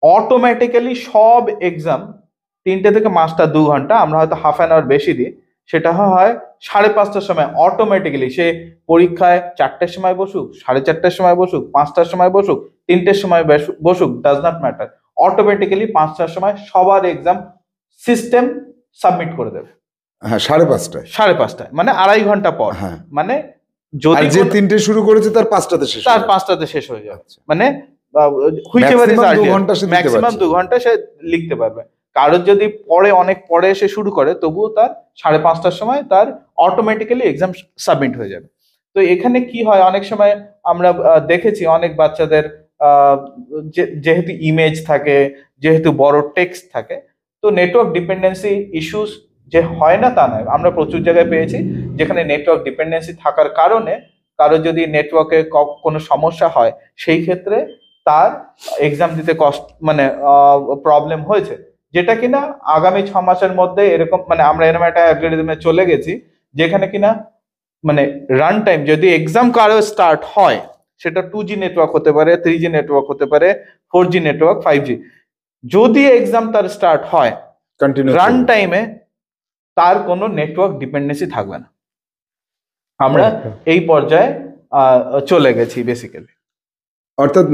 অটোমেটিক্যালি সব এক্সাম 3টে থেকে 2 ঘন্টা, আমরা হয়তো হাফ অ্যান আওয়ার বেশি দিই, সেটা হয় 5:30টার সময় অটোমেটিক্যালি। সে পরীক্ষায় 4টের সময় বসুক, 4:30টার সময় বসুক, 5টার সময় বসুক, 3টের সময় বসুক, ডাজ নট ম্যাটার, অটোমেটিক্যালি 5টার সময় সবার এক্সাম সিস্টেম সাবমিট করে দেবে। হ্যাঁ, 5:30টায়, 5:30টায়, মানে 2.5 ঘন্টা পর। হ্যাঁ, মানে যদি যে 3টে শুরু করেছে তার 5টাতে শেষ, তার 5টাতে শেষ হয়ে যাচ্ছে। মানে ম্যাক্সিমাম 2 ঘন্টা সে লিখতে পারবে। কারোর যদি অনেক পরে এসে শুরু করে, তবুও তার 5:30টার সময় তার অটোমেটিক্যালি এক্সাম সাবমিট হয়ে যাবে। তো এখানে কি হয়, অনেক সময় আমরা দেখেছি অনেক বাচ্চাদের যেহেতু ইমেজ থাকে, যেহেতু বড় টেক্সট থাকে, তো নেটওয়ার্ক ডিপেন্ডেন্সি ইস্যুস যে হয় না তা নয়, আমরা প্রচুর জায়গায় পেয়েছি যেখানে নেটওয়ার্ক ডিপেন্ডেন্সি থাকার কারণে কারো যদি নেটওয়ার্কে কোনো সমস্যা হয়, সেই ক্ষেত্রে তার এক্সাম দিতে প্রবলেম হয়েছে, যেটা কিনা আগামী 6 মাসের মধ্যে এরকম আমরা এরকম একটা অ্যালগরিদমে চলে গেছি যেখানে কিনা রান টাইম, যদি এক্সাম কারো স্টার্ট হয়, সেটা 2G নেটওয়ার্ক হতে পারে, 3G নেটওয়ার্ক হতে পারে, 4G নেটওয়ার্ক, 5G, যদি এক্সাম তার স্টার্ট হয়, রান টাইমে তার কোনো নেটওয়ার্ক ডিপেন্ডেন্সি থাকবে না। আমরা এই পর্যায়ে চলে গেছি বেসিক্যালি। অর্থাৎ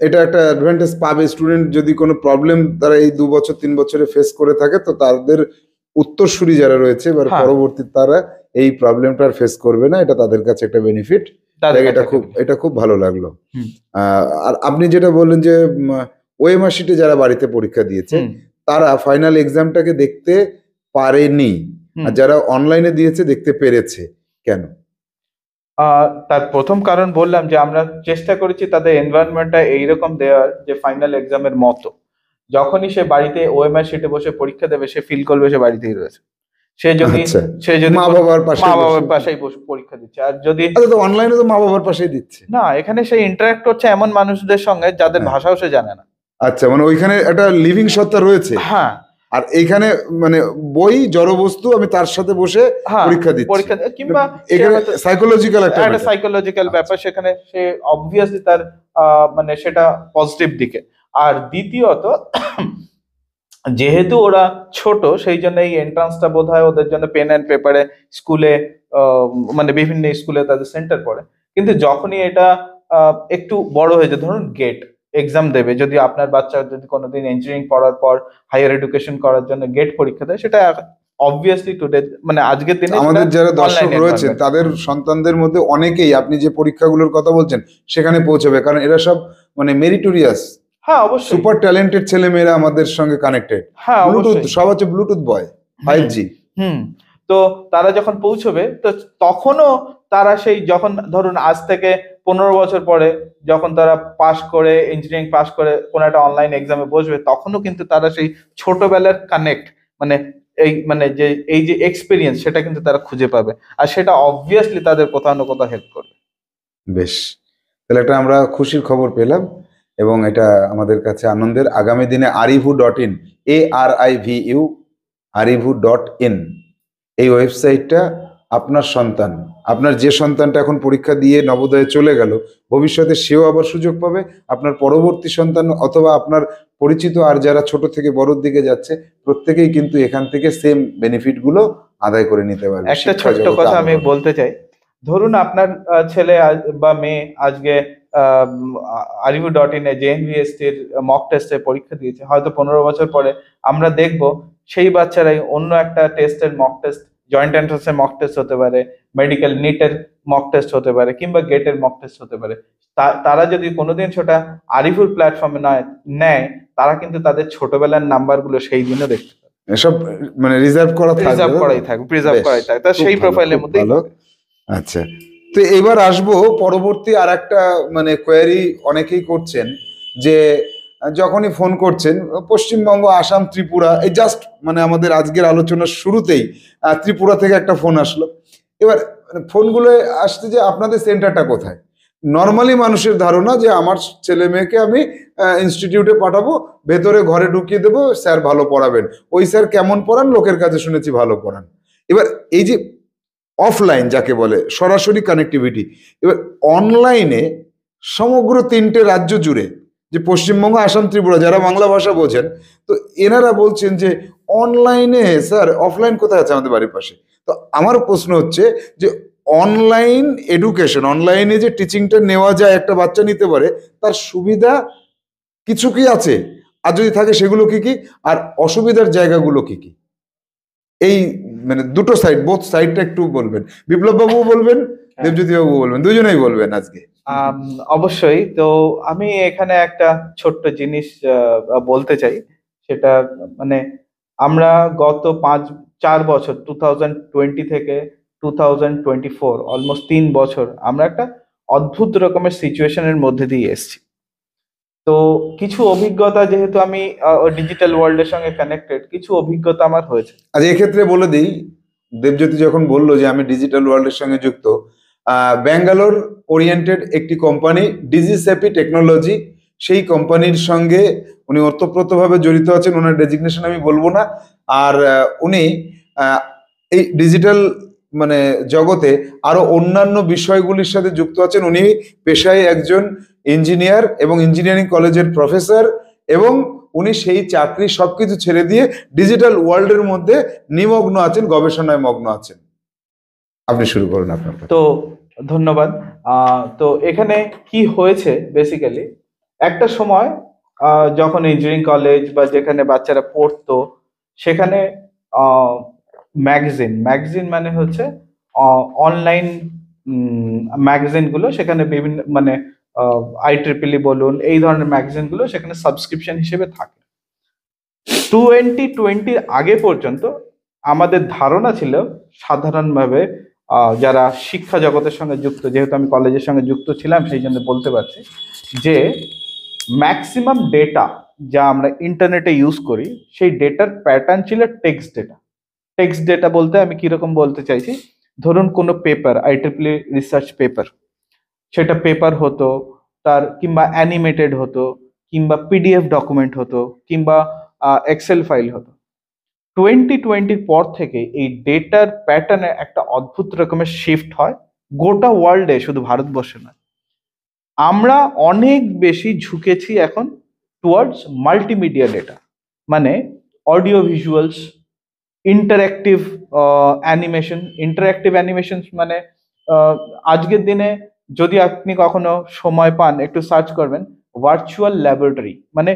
এটা একটা অ্যাডভান্টেজ পাবে স্টুডেন্ট, যদি কোনো প্রবলেম তারা এই 2 বছর 3 বছরে ফেস করে থাকে, তো তাদের উত্তরসূরি যারা রয়েছে এবার পরবর্তী তারা এই প্রবলেমটার ফেস করবে না, এটা তাদের কাছে একটা বেনিফিট। এটা খুব ভালো লাগলো। আর আপনি যেটা বললেন যে ওএমআর শিটে যারা বাড়িতে পরীক্ষা দিয়েছে তারা ফাইনাল এক্সামটাকে দেখতে পারেনি, আর যারা অনলাইনে দিয়েছে দেখতে পেরেছে, কেন? তার প্রথম কারণ বললাম যে আমরা চেষ্টা করেছি তাদের এনভায়রনমেন্টটা এইরকম দেওয়ার যে ফাইনাল এক্সামের মতো, যখনই সে বাড়িতে ওএমআর শিটে বসে পরীক্ষা দেবে, সে ফিল করবে সে বাড়িতেই রয়েছে। সে যদি মা বাবার পাশেই বসে পরীক্ষা দিচ্ছে, আর যদি অনলাইনে তো মা বাবার পাশেই দিচ্ছে না, এখানে সে ইন্টারঅ্যাক্ট করছে এমন মানুষদের সঙ্গে যাদের ভাষাও সে জানে না। আচ্ছা, ওইখানে একটা লিভিং সত্তা রয়েছে। হ্যাঁ, আর এইখানে বই জড়বস্তু, আমি তার সাথে বসে পরীক্ষা দিচ্ছি, কিংবা সাইকোলজিক্যাল ব্যাপার, সেখানে সে অবভিয়াসলি তার সেটা পজিটিভ দিকে। আর দ্বিতীয়ত, যেহেতু ওরা ছোট, সেই জন্য এই এন্ট্রান্সটা বোধ হয় ওদের জন্য পেন অ্যান্ড পেপারে স্কুলে বিভিন্ন স্কুলে তাদের সেন্টার পড়ে। কিন্তু যখনই এটা একটু বড় হয়ে যায়, ধরুন গেট এক্সাম দেবে, যদি আপনার বাচ্চা যদি কোনোদিন ইঞ্জিনিয়ারিং পড়ার পর হায়ার এডুকেশন করার জন্য গেট পরীক্ষা দেয়, সেটা অবভিয়াসলি টুডে আজকের দিনে আমাদের যারা দর্শক রয়েছেন তাদের সন্তানদের মধ্যে অনেকেই আপনি যে পরীক্ষাগুলোর কথা বলছেন সেখানে পৌঁছবে, কারণ এরা সব মেরিটোরিয়াস, হ্যাঁ অবশ্যই, সুপার ট্যালেন্টেড ছেলে মেয়েরা আমাদের সঙ্গে কানেক্টেড। হ্যাঁ, ব্লুটুথ সব হচ্ছে ব্লুটুথ বয়, 5G। তো তারা যখন পৌঁছবে, তো তখনও তারা সেই, যখন ধরুন আজ থেকে 15 বছর পরে যখন তারা পাশ করে, ইঞ্জিনিয়ারিং পাশ করে কোনো একটা অনলাইন এক্সামে বসবে, তখনও কিন্তু তারা সেই ছোটবেলার কানেক্ট এই যে এক্সপিরিয়েন্স, সেটা কিন্তু তারা খুঁজে পাবে, আর সেটা অবভিয়াসলি তাদের কোথাও না কোথাও হেল্প করবে। বেশ, তাহলে একটা আমরা খুশির খবর পেলাম এবং এটা আমাদের কাছে আনন্দের। আগামী দিনে arivu.in, ARIVU, arivu.in এই ওয়েবসাইটটা আপনার সন্তান, আপনার যে সন্তানটা এখন পরীক্ষা দিয়ে নবোদয়ে চলে গেল, ভবিষ্যতে সেও আবার সুযোগ পাবে, আপনার পরবর্তী সন্তান অথবা আপনার পরিচিত আর যারা ছোট থেকে বড়র দিকে যাচ্ছে, প্রত্যেকেই কিন্তু এখান থেকে সেম বেনিফিট গুলো আদায় করে নিতে পারবে। একটা ছোট্ট কথা আমি বলতে চাই, ধরুন আপনার ছেলে বা মেয়ে আজকে arivu.in এ JNVST-র মক টেস্টের পরীক্ষা দিয়েছে, হয়তো 15 বছর পরে আমরা দেখব সেই বাচ্চারাই অন্য একটা টেস্টের মক টেস্ট, জয়েন্ট এন্ট্রান্সের মক টেস্ট হতে পারে, মেডিকেল নিটের মক টেস্ট হতে পারে, কিংবা গেটের মক টেস্ট হতে পারে, তারা যদি কোনোদিন সেটা আরিফুল প্ল্যাটফর্মে নেয়, তারা কিন্তু তাদের ছোটবেলার নাম্বারগুলো সেই দিনও দেখতে পাবে, এসব মানে রিজার্ভ করা থাকবে, রিজার্ভ করাই থাকবে, প্রিজার্ভ বেশ, করাই থাকবে, তা খুব সেই ভালো, প্রোফাইলের খুব মধ্যেই ভালো। হবে। আচ্ছা, তো এবার আসবো পরবর্তী আর একটা মানে কোয়ারি অনেকেই করছেন যে যখনই ফোন করছেন পশ্চিমবঙ্গ, আসাম, ত্রিপুরা, এই জাস্ট মানে আমাদের আজকের আলোচনার শুরুতেই ত্রিপুরা থেকে একটা ফোন আসলো। এবার ফোনগুলো আসছে যে আপনাদের সেন্টারটা কোথায়। নর্মালি মানুষের ধারণা যে আমার ছেলে মেয়েকে আমি ইনস্টিটিউটে পাঠাবো, ভেতরে ঘরে ঢুকিয়ে দেবো, স্যার ভালো পড়াবেন, ওই স্যার কেমন পড়ান, লোকের কাছে শুনেছি ভালো পড়ান। এবার এই যে অফলাইন যাকে বলে সরাসরি কানেক্টিভিটি, এবার অনলাইনে সমগ্র 3টে রাজ্য জুড়ে যে পশ্চিমবঙ্গ, আসাম, ত্রিপুরা, যারা বাংলা ভাষা বোঝেন, তো এনারা বলছেন যে অনলাইনে স্যার, অফলাইন কোথায় আছে আমাদের বাড়ির পাশে। তো আমার প্রশ্ন হচ্ছে যে অনলাইন এডুকেশন, অনলাইনে যে টিচিংটা নেওয়া যায়, একটা বাচ্চা নিতে পারে, তার সুবিধা কিছু কি আছে, আর যদি থাকে সেগুলো কি কি, আর অসুবিধার জায়গাগুলো কি কি, এই মানে দুটো সাইড, বোথ সাইডটা একটু বলবেন। বিপ্লব বাবু বলবেন, দেবজ্যোতি বাবু বলবেন, দুজনেই বলবেন আজকে। অবশ্যই। তো আমি এখানে একটা ছোট্ট জিনিস বলতে চাই, সেটা মানে আমরা গত 4 বছর 2020 থেকে 2024 অলমোস্ট 3 বছর আমরা একটা অদ্ভুত রকমের সিচুয়েশনের মধ্যে দিয়ে এসেছি। তো কিছু অভিজ্ঞতা, যেহেতু আমি ডিজিটাল ওয়ার্ল্ডের সঙ্গে কানেক্টেড, কিছু অভিজ্ঞতা আমার হয়েছে। আচ্ছা, এক্ষেত্রে বলে দিই, দেবজ্যোতি যখন বললো যে আমি ডিজিটাল ওয়ার্ল্ডের সঙ্গে যুক্ত, ব্যাঙ্গালোর ওরিয়েন্টেড একটি কোম্পানি ডিজিসেপি টেকনোলজি, সেই কোম্পানির সঙ্গে উনি ওতপ্রোতভাবে জড়িত আছেন। ওনার ডেজিগনেশন আমি বলবো না। আর উনি এই ডিজিটাল মানে জগতে আরো অন্যান্য বিষয়গুলির সাথে যুক্ত আছেন। উনি পেশায় একজন ইঞ্জিনিয়ার এবং ইঞ্জিনিয়ারিং কলেজের প্রফেসর, এবং উনি সেই চাকরি সবকিছু ছেড়ে দিয়ে ডিজিটাল ওয়ার্ল্ডের মধ্যে নিমগ্ন আছেন, গবেষণায় মগ্ন আছেন। আপনি শুরু করুন আপনার। তো ধন্যবাদ। তো এখানে কি হয়েছে, বেসিক্যালি একটা সময় যখন ইঞ্জিনিয়ারিং কলেজ বা যেখানে বাচ্চারা পড়তো, সেখানে ম্যাগাজিন মানে হচ্ছে অনলাইন ম্যাগাজিনগুলো, সেখানে বিভিন্ন মানে IEEE বলুন, এই ধরনের ম্যাগাজিনগুলো সেখানে সাবস্ক্রিপশন হিসেবে থাকে। 2020 আগে পর্যন্ত আমাদের ধারণা ছিল সাধারণভাবে, যারা শিক্ষা জগতের সঙ্গে যুক্ত, যেহেতু আমি কলেজের সঙ্গে যুক্ত ছিলাম সেই জন্য বলতে পারছি, যে ম্যাক্সিমাম ডেটা যা আমরা ইন্টারনেটে ইউজ করি, সেই ডেটার প্যাটার্ন ছিল টেক্সট ডেটা। টেক্সট ডেটা বলতে আমি কিরকম বলতে চাইছি, ধরুন কোনো পেপার, IEEE রিসার্চ পেপার, সেটা পেপার হতো, তার কিংবা অ্যানিমেটেড হতো, কিংবা PDF ডকুমেন্ট হতো, কিংবা এক্সেল ফাইল হতো। 2020 পর থেকে এই ডেটার প্যাটার্নে একটা অদ্ভুত রকমের শিফট হয় গোটা ওয়ার্ল্ডে, শুধু ভারতবর্ষে নয়। আমরা অনেক বেশি ঝুঁকেছি এখন টুয়ার্ডস মাল্টিমিডিয়া ডেটা, মানে অডিও ভিজুয়ালস, ইন্টারঅ্যাক্টিভ অ্যানিমেশন মানে আজকের দিনে যদি আপনি কখনো সময় পান একটু সার্চ করবেন ভার্চুয়াল ল্যাবরেটরি, মানে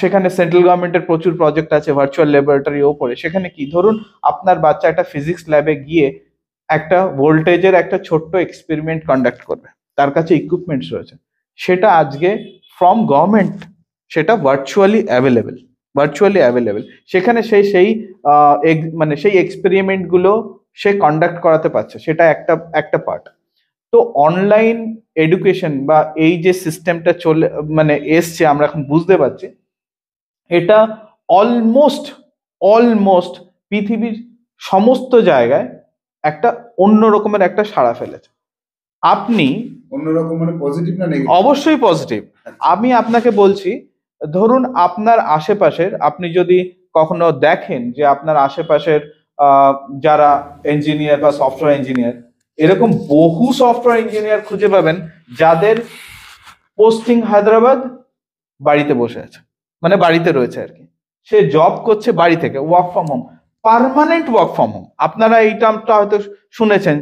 সেখানে সেন্ট্রাল গভর্নমেন্টের প্রচুর প্রজেক্ট আছে ভার্চুয়াল ল্যাবরেটরির ওপরে। সেখানে কি, ধরুন আপনার বাচ্চা একটা ফিজিক্স ল্যাবে গিয়ে একটা ভোল্টেজের একটা ছোট্ট এক্সপেরিমেন্ট কন্ডাক্ট করবে, তার কাছে ইকুইপমেন্টস রয়েছে, সেটা আজকে ফ্রম গভর্নমেন্ট সেটা ভার্চুয়ালি অ্যাভেলেবেল। সেখানে মানে সেই এক্সপেরিমেন্টগুলো সে কন্ডাক্ট করাতে পারছে, সেটা একটা পার্ট। তো অনলাইন এডুকেশন বা এই যে সিস্টেমটা মানে এসছে, আমরা এখন বুঝতে পারছি এটা অলমোস্ট পৃথিবীর সমস্ত জায়গায় একটা অন্য রকমের একটা সাড়া ফেলেছে। আপনি অন্যরকম মানে পজিটিভ না নেগেটিভ? অবশ্যই পজিটিভ। আমি আপনাকে বলছি, ধরুন আপনার আশেপাশের, আপনি যদি কখনো দেখেন যে আপনার আশেপাশের যারা ইঞ্জিনিয়ার বা সফটওয়্যার ইঞ্জিনিয়ার, এরকম বহু সফটওয়্যার ইঞ্জিনিয়ার খুঁজে পাবেন যাদের পোস্টিং হায়দ্রাবাদ, বাড়িতে বসে আছে, মানে বাড়িতে রয়েছে আর কি, সে জব করছে বাড়ি থেকে, work from home, permanent work from home. আপনারা এই টার্মটা হয়তো শুনেছেন,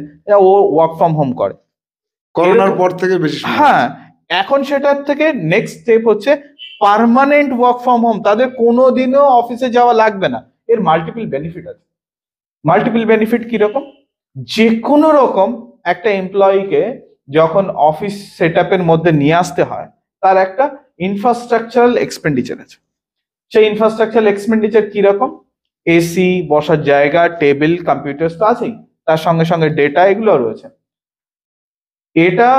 ও ওয়ার্ক ফ্রম হোম করে করোনার পর থেকে বেশি। হ্যাঁ, এখন সেটার থেকে নেক্সট স্টেপ হচ্ছে পার্মানেন্ট ওয়ার্ক ফ্রম হোম, তাদের কোনোদিনও অফিসে যাওয়া লাগবে না। এর মাল্টিপল বেনিফিট আছে। মাল্টিপল বেনিফিট কিরকম, যে কোনো রকম একটা এমপ্লয়িকে যখন অফিস সেট আপের মধ্যে নিয়ে আসতে হয়, তার একটা ইনফ্রাস্ট্রাকচারাল এক্সপেন্ডিচার আছে। সেই ইনফ্রাস্ট্রাকচারাল এক্সপেন্ডিচার কিরকম? এসি, বসার জায়গা, টেবিল, কম্পিউটার তো আছেই, তার সঙ্গে সঙ্গে ডেটা, এগুলো রয়েছে। এটা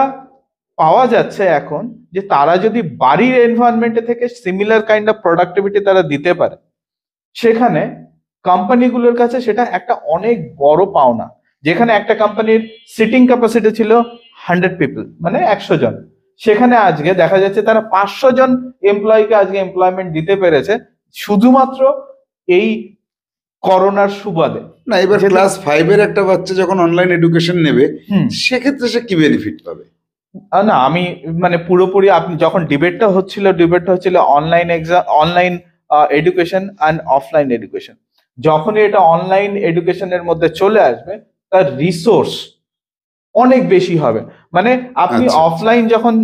পাওয়া যাচ্ছে এখন যে তারা যদি বাড়ির এনভায়রনমেন্টে থেকে সিমিলার কাইন্ড অফ প্রোডাক্টিভিটি তারা দিতে পারে, সেখানে কোম্পানিগুলোর কাছে সেটা একটা অনেক বড় পাওনা। যেখানে একটা কোম্পানির সিটিং ক্যাপাসিটি ছিল 100 পিপল, মানে 100 জন, সেখানে আজকে দেখা যাচ্ছে তারা 500 জন এমপ্লয়িকে আজকে এমপ্লয়মেন্ট দিতে পেরেছে শুধুমাত্র এই করোনার সুবাদে। না, এবার ক্লাস 5 এর একটা বাচ্চা যখন অনলাইন এডুকেশন নেবে, সেক্ষেত্রে সে কি বেনিফিট পাবে? না, আমি মানে পুরোপুরি, আপনি যখন ডিবেটটা হচ্ছিল online exam, online education and offline education. যখনই এটা অনলাইন এডুকেশনের মধ্যে চলে আসবে, তার রিসোর্স অনেক বেশি হবে। মানে আপনি অফলাইন যখন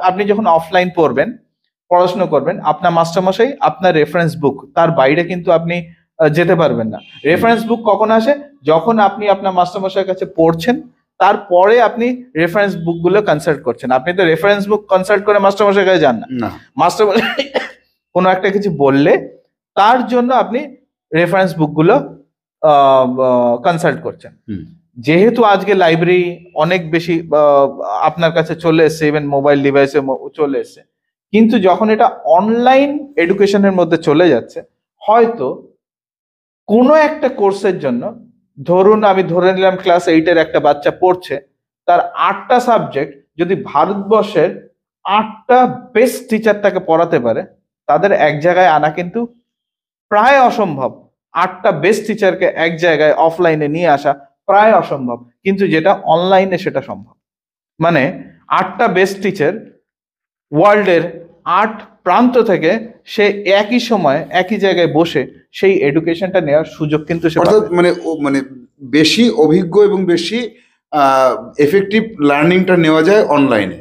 আপনি যখন অফলাইন পড়াশোনা করবেন, আপনার মাস্টারমশাই আপনার রেফারেন্স বুক, তার বাইরে কিন্তু আপনি যেতে পারবেন না। রেফারেন্স বুক কখন আসে? যখন আপনি আপনার মাস্টারমশাইয়ের কাছে পড়ছেন, তারপরে আপনি রেফারেন্স বুক গুলো কনসাল্ট করছেন। আপনি তো রেফারেন্স বুক কনসাল্ট করে মাস্টারমশাইয়ের কাছে যান না। মাস্টারমশাই কোনো একটা কিছু বললে তার জন্য আপনি রেফারেন্স বুক গুলো কনসাল্ট করছেন। যেহেতু আজকে লাইব্রেরি অনেক বেশি আপনার কাছে চলে এসছে, ইভেন মোবাইল ডিভাইসে চলে এসছে, কিন্তু যখন এটা অনলাইন এডুকেশনের মধ্যে চলে যাচ্ছে, হয়তো কোনো একটা কোর্সের জন্য, ধরুন আমি ধরে নিলাম ক্লাস 8-এর একটা বাচ্চা পড়ছে, তার 8টা সাবজেক্ট, যদি ভারতবর্ষের 8টা বেস্ট টিচার তাকে পড়াতে পারে, তাদের এক জায়গায় আনা কিন্তু প্রায় অসম্ভব। 8টা বেস্ট টিচারকে এক জায়গায় অফলাইনে নিয়ে আসা প্রায় অসম্ভব, কিন্তু যেটা অনলাইনে সেটা সম্ভব। মানে 8টা বেস্ট টিচার ওয়ার্ল্ডের 8 প্রান্ত থেকে সে একই সময় একই জায়গায় বসে সেই এডুকেশনটা নেওয়ার সুযোগ কিন্তু সে অর্থাৎ পাবে। মানে বেশি অভিজ্ঞ এবং বেশি এফেক্টিভ লার্নিংটা নেওয়া যায় অনলাইনে।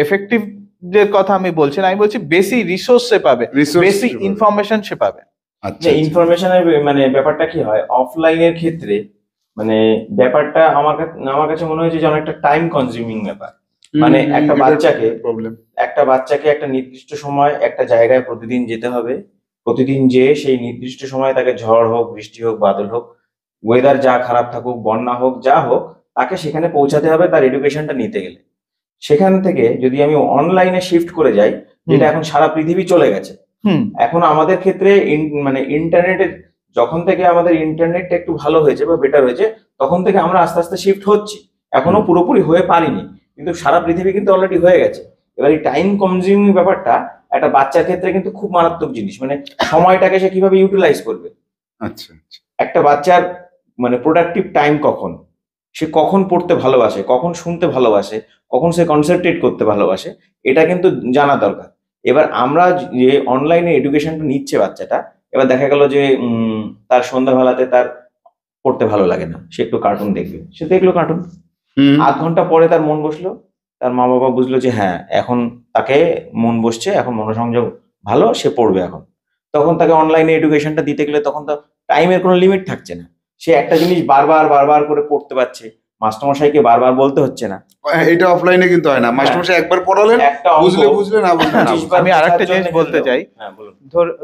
এফেক্টিভের কথা আমি বলছি না, আমি বলছি বেশি রিসোর্স সে পাবে, বেশি ইনফরমেশন সে পাবে। আচ্ছা, ইনফরমেশনের মানে ব্যাপারটা কি হয় অফলাইনের ক্ষেত্রে, মানে ব্যাপারটা আমার কাছে মনে হয়েছে যে অনেকটা টাইম কনজিউমিং ব্যাপার। মানে একটা বাচ্চাকে একটা নির্দিষ্ট সময় একটা জায়গায় প্রতিদিন যেতে হবে, প্রতিদিন যেয়ে সেই নির্দিষ্ট সময় তাকে ঝড় হোক, বৃষ্টি হোক, বাদল হোক, ওয়েদার যা খারাপ থাকুক, বন্যা হোক, যা হোক, তাকে সেখানে পৌঁছাতে হবে তার এডুকেশনটা নিতে গেলে। সেখান থেকে যদি আমি অনলাইনে শিফট করে যাই, যেটা এখন সারা পৃথিবী চলে গেছে, এখন আমাদের ক্ষেত্রে মানে ইন্টারনেটের যখন থেকে আমাদের ইন্টারনেটটা একটু ভালো হয়েছে বা বেটার হয়েছে, তখন থেকে আমরা আস্তে আস্তে শিফট হচ্ছি। এখনো পুরোপুরি হয়ে পারিনি, কিন্তু সারা পৃথিবী কিন্তু অলরেডি হয়ে গেছে। এবার এই টাইম কনজিউমিং ব্যাপারটা একটা বাচ্চার ক্ষেত্রে কিন্তু খুব মারাত্মক জিনিস। মানে সময়টাকে সে কিভাবে ইউটিলাইজ করবে। আচ্ছা, একটা বাচ্চার মানে প্রোডাক্টিভ টাইম কখন, সে কখন পড়তে ভালোবাসে, কখন শুনতে ভালোবাসে, কখন সে কনসেন্ট্রেট করতে ভালোবাসে, এটা কিন্তু জানা দরকার। এবার আমরা যে অনলাইনে এডুকেশনটা নিচ্ছে বাচ্চাটা, এবার দেখা গেল যে তার সন্ধ্যাবেলাতে তার পড়তে ভালো লাগে না, সে একটু কার্টুন দেখবে, সে দেখলো কার্টুন, আধ ঘন্টা পরে তার মন বসলো, তার মা বাবা বুঝলো যে হ্যাঁ এখন তাকে মন বসছে, এখন মনোসংযোগ ভালো, সে পড়বে এখন। তখন তাকে অনলাইনে এডুকেশনটা দিতে গেলে তখন তো টাইমের কোনো লিমিট থাকছে না, সে একটা জিনিস বারবার করে পড়তে পারছে, মাস্টারমশাইকে বারবার বলতে হচ্ছে না। এটা অফলাইনে কিন্তু হয় না, মাস্টারমশাই একবার পড়ালেন, বুঝলে না বুঝলে না। আমি আরেকটা জিনিস বলতে চাই,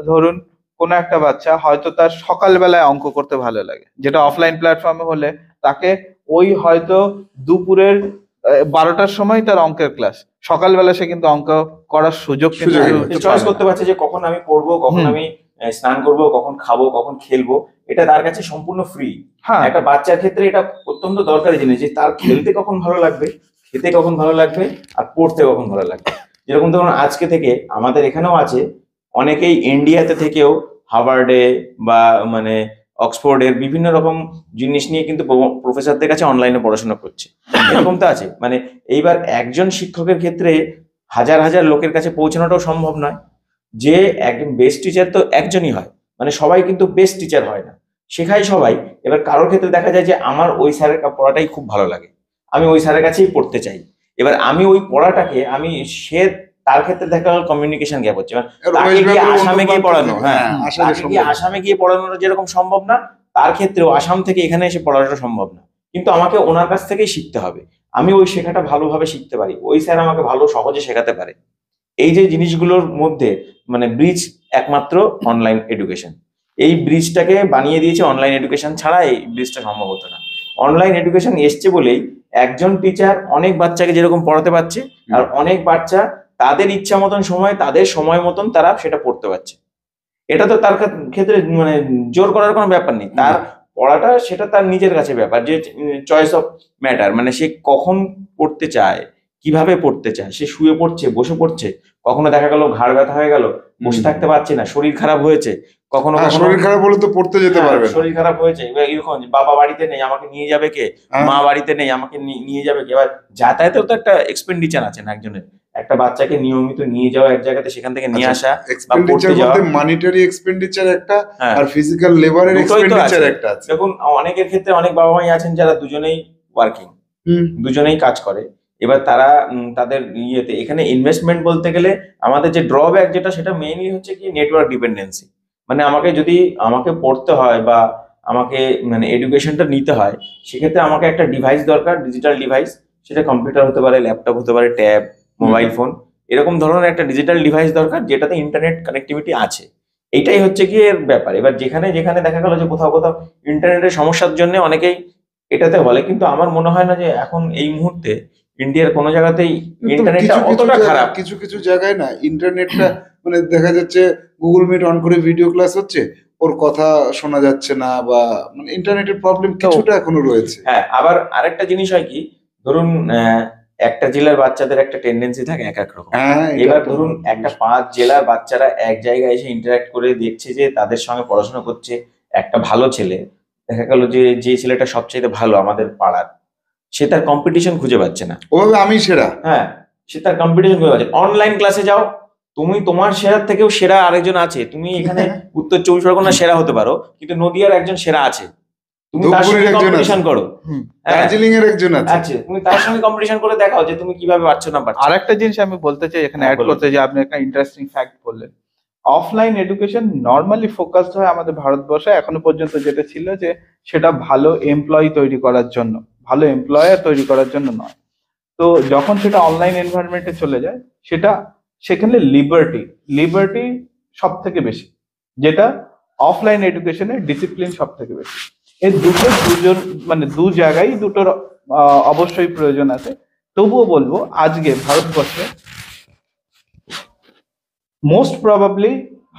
ধরুন কোন একটা বাচ্চা হয়তো তার সকালবেলায় অঙ্ক করতে ভালো লাগে, যেটা অফলাইন প্ল্যাটফর্মে হলে তাকে ওই হয়তো দুপুরের 12টার সময় তার অঙ্কের ক্লাস, সকালবেলা সে কিন্তু অঙ্ক করার সুযোগ চয়েস করতে পারছে যে কখন আমি পড়বো, কখন আমি স্নান করব, কখন খাবো, কখন খেলবো, এটা তার কাছে সম্পূর্ণ ফ্রি। একটা বাচ্চার ক্ষেত্রে এটা অত্যন্ত দরকারি জিনিস যে তার খেলতে কখন ভালো লাগবে, খেতে কখন ভালো লাগবে, আর পড়তে কখন ভালো লাগবে। যেরকম ধরুন আজকে থেকে আমাদের এখানেও আছে অনেকেই ইন্ডিয়াতে থেকেও হার্ভার্ডে বা মানে অক্সফোর্ডের বিভিন্ন রকম জিনিস নিয়ে কিন্তু প্রফেসরদের কাছে অনলাইনে পড়াশোনা করছে, এরকম তো আছে। মানে এইবার একজন শিক্ষকের ক্ষেত্রে হাজার হাজার লোকের কাছে পৌঁছানোটাও সম্ভব নয়, যে একজন বেস্ট টিচার তো একজনই হয়, মানে সবাই কিন্তু বেস্ট টিচার হয় না, শেখায় সবাই। এবার কারোর ক্ষেত্রে দেখা যায় যে আমার ওই স্যারের পড়াটাই খুব ভালো লাগে, আমি ওই স্যারের কাছেই পড়তে চাই। এবার আমি ওই পড়াটাকে সে তার ক্ষেত্রে দেখা গেল কমিউনিকেশন গ্যাপ হচ্ছে। আসামে গিয়ে পড়ানো, আসামে গিয়ে পড়ানোটা যেরকম সম্ভব না, তার ক্ষেত্রেও আসাম থেকে এখানে এসে পড়ানোটা সম্ভব না। কিন্তু আমাকে ওনার কাছ থেকেই শিখতে হবে। আমি ওই শেখাটা ভালোভাবে শিখতে পারি, ওই স্যার আমাকে ভালো সহজে শেখাতে পারে। এই যে জিনিসগুলোর মধ্যে মানে ব্রিজ একমাত্র অনলাইন এডুকেশন। এই ব্রিজটাকে বানিয়ে দিয়েছে অনলাইন এডুকেশন, ছাড়া এই ব্রিজটা সম্ভব হতো না। অনলাইন এডুকেশন এসছে বলেই একজন টিচার অনেক বাচ্চাকে যেরকম পড়াতে পারছে, আর অনেক বাচ্চা তাদের ইচ্ছা মতন সময়, তাদের সময় মতন তারা সেটা পড়তে পারছে। এটা তো তার ক্ষেত্রে মানে জোর করার কোনো ব্যাপার নেই, তার পড়াটা সেটা তার নিজের কাছে ব্যাপার, যে চয়েস অফ ম্যাটার, মানে সে কখন পড়তে চায়, কিভাবে পড়তে চায়, সে শুয়ে পড়ছে, বসে পড়ছে, কখনো দেখা গেল ঘাড় ব্যথা হয়ে গেল, বসে থাকতে পারছে না, শরীর খারাপ হয়েছে, কখনো কখনো শরীর খারাপ হলে তো পড়তে যেতে পারবে না। শরীর খারাপ হয়েছে, এবার এরকম যে বাবা বাড়িতে নেই, আমাকে নিয়ে যাবে কে, মা বাড়িতে নেই, আমাকে নিয়ে যাবে কে। এবার যাতায়াতেও তো একটা এক্সপেন্ডিচার আছে না একজনের, একটা বাচ্চাকে নিয়মিত নিয়ে যাওয়া এক জায়গাতে, সেখান থেকে নিয়ে আসা বা পড়তে যাওয়া, মানিটারি এক্সপেন্ডিচার একটা, হ্যাঁ, আর ফিজিক্যাল লেবারের দুটোই তো এক্সপেন্ডিচার আছে। একটা আছে। দেখুন অনেকের ক্ষেত্রে অনেক বাবা মাই আছেন যারা দুজনেই ওয়ার্কিং, দুজনেই কাজ করে। এবার তারা তাদের ইয়েতে এখানে ইনভেস্টমেন্ট বলতে গেলে আমাদের যে ড্রব্যাক যেটা, সেটা মেইনলি হচ্ছে কি নেটওয়ার্ক ডিপেন্ডেন্সি। মানে আমাকে পড়তে হয় বা আমাকে মানে এডুকেশনটা নিতে হয়, সেক্ষেত্রে আমাকে একটা ডিভাইস দরকার, ডিজিটাল ডিভাইস। সেটা কম্পিউটার হতে পারে, ল্যাপটপ হতে পারে, ট্যাব, মোবাইল ফোন, এরকম ধরনের একটা ডিজিটাল ডিভাইস দরকার যেটাতে ইন্টারনেট কানেক্টিভিটি আছে। এইটাই হচ্ছে কি এর ব্যাপার। এবার যেখানে যেখানে দেখা গেল যে কোথাও কোথাও ইন্টারনেটের সমস্যার জন্য অনেকেই এটাতে বলে, কিন্তু আমার মনে হয় না যে এখন এই মুহূর্তে ইন্ডিয়ার কোনো জায়গাতেই ইন্টারনেটটা অতটা খারাপ। কিছু কিছু জায়গায় না ইন্টারনেটটা মানে দেখা যাচ্ছে গুগল মিট অন করে ভিডিও ক্লাস হচ্ছে, ওর কথা শোনা যাচ্ছে না, বা মানে ইন্টারনেটের প্রবলেম কিছুটা এখনো রয়েছে। হ্যাঁ, আবার আরেকটা জিনিস হয় কি, ধরুন একটা জেলার বাচ্চাদের একটা টেন্ডেন্সি থাকে এক এক রকম। এবার ধরুন একটা 5 জেলার বাচ্চারা এক জায়গায় এসে ইন্টারঅ্যাক্ট করে দেখছে যে তাদের সঙ্গে পড়াশোনা করছে একটা ভালো ছেলে, দেখা গেল যে ছেলেটা সবচেয়ে ভালো আমাদের পাড়ার, সে তার কম্পিটিশন খুঁজে পাচ্ছে না। ওভাবে আমি সেরা, হ্যাঁ, সে তার কম্পিটিশন খুঁজে পাচ্ছে। অনলাইন ক্লাসে যাও, তুমি তোমার সেরার থেকেও সেরা আরেকজন আছে, তুমি এখানে উত্তর 24 পরগনা সেরা হতে পারো, কিন্তু নদিয়ার একজন সেরা আছে, তুমি তার সঙ্গে কম্পিটিশন করো। দার্জিলিং এর একজন আছে, তুমি তার সঙ্গে কম্পিটিশন করে দেখাও যে তুমি কিভাবে পারছো না পারছো। আরেকটা জিনিস আমি বলতে চাই এখানে অ্যাড করতে, যে আপনি একটা ইন্টারেস্টিং ফ্যাক্ট বললেন, অফলাইন এডুকেশন নর্মালি ফোকাসড হয় আমাদের ভারতবর্ষে এখনো পর্যন্ত যেটা ছিল, যে সেটা ভালো এমপ্লয়ি তৈরি করার জন্য, ভালো এমপ্লয়ার তৈরি করার জন্য নয়। তো যখন সেটা অনলাইন এনভায়রনমেন্টে চলে যায়, সেখানে লিবার্টি সব থেকে বেশি, যেটা অফলাইন এডুকেশনে ডিসিপ্লিন সব থেকে বেশি। এই দু জায়গায় দুটোর অবশ্যই প্রয়োজন আছে। তবুও বলবো আজকে ভারতবর্ষে most probably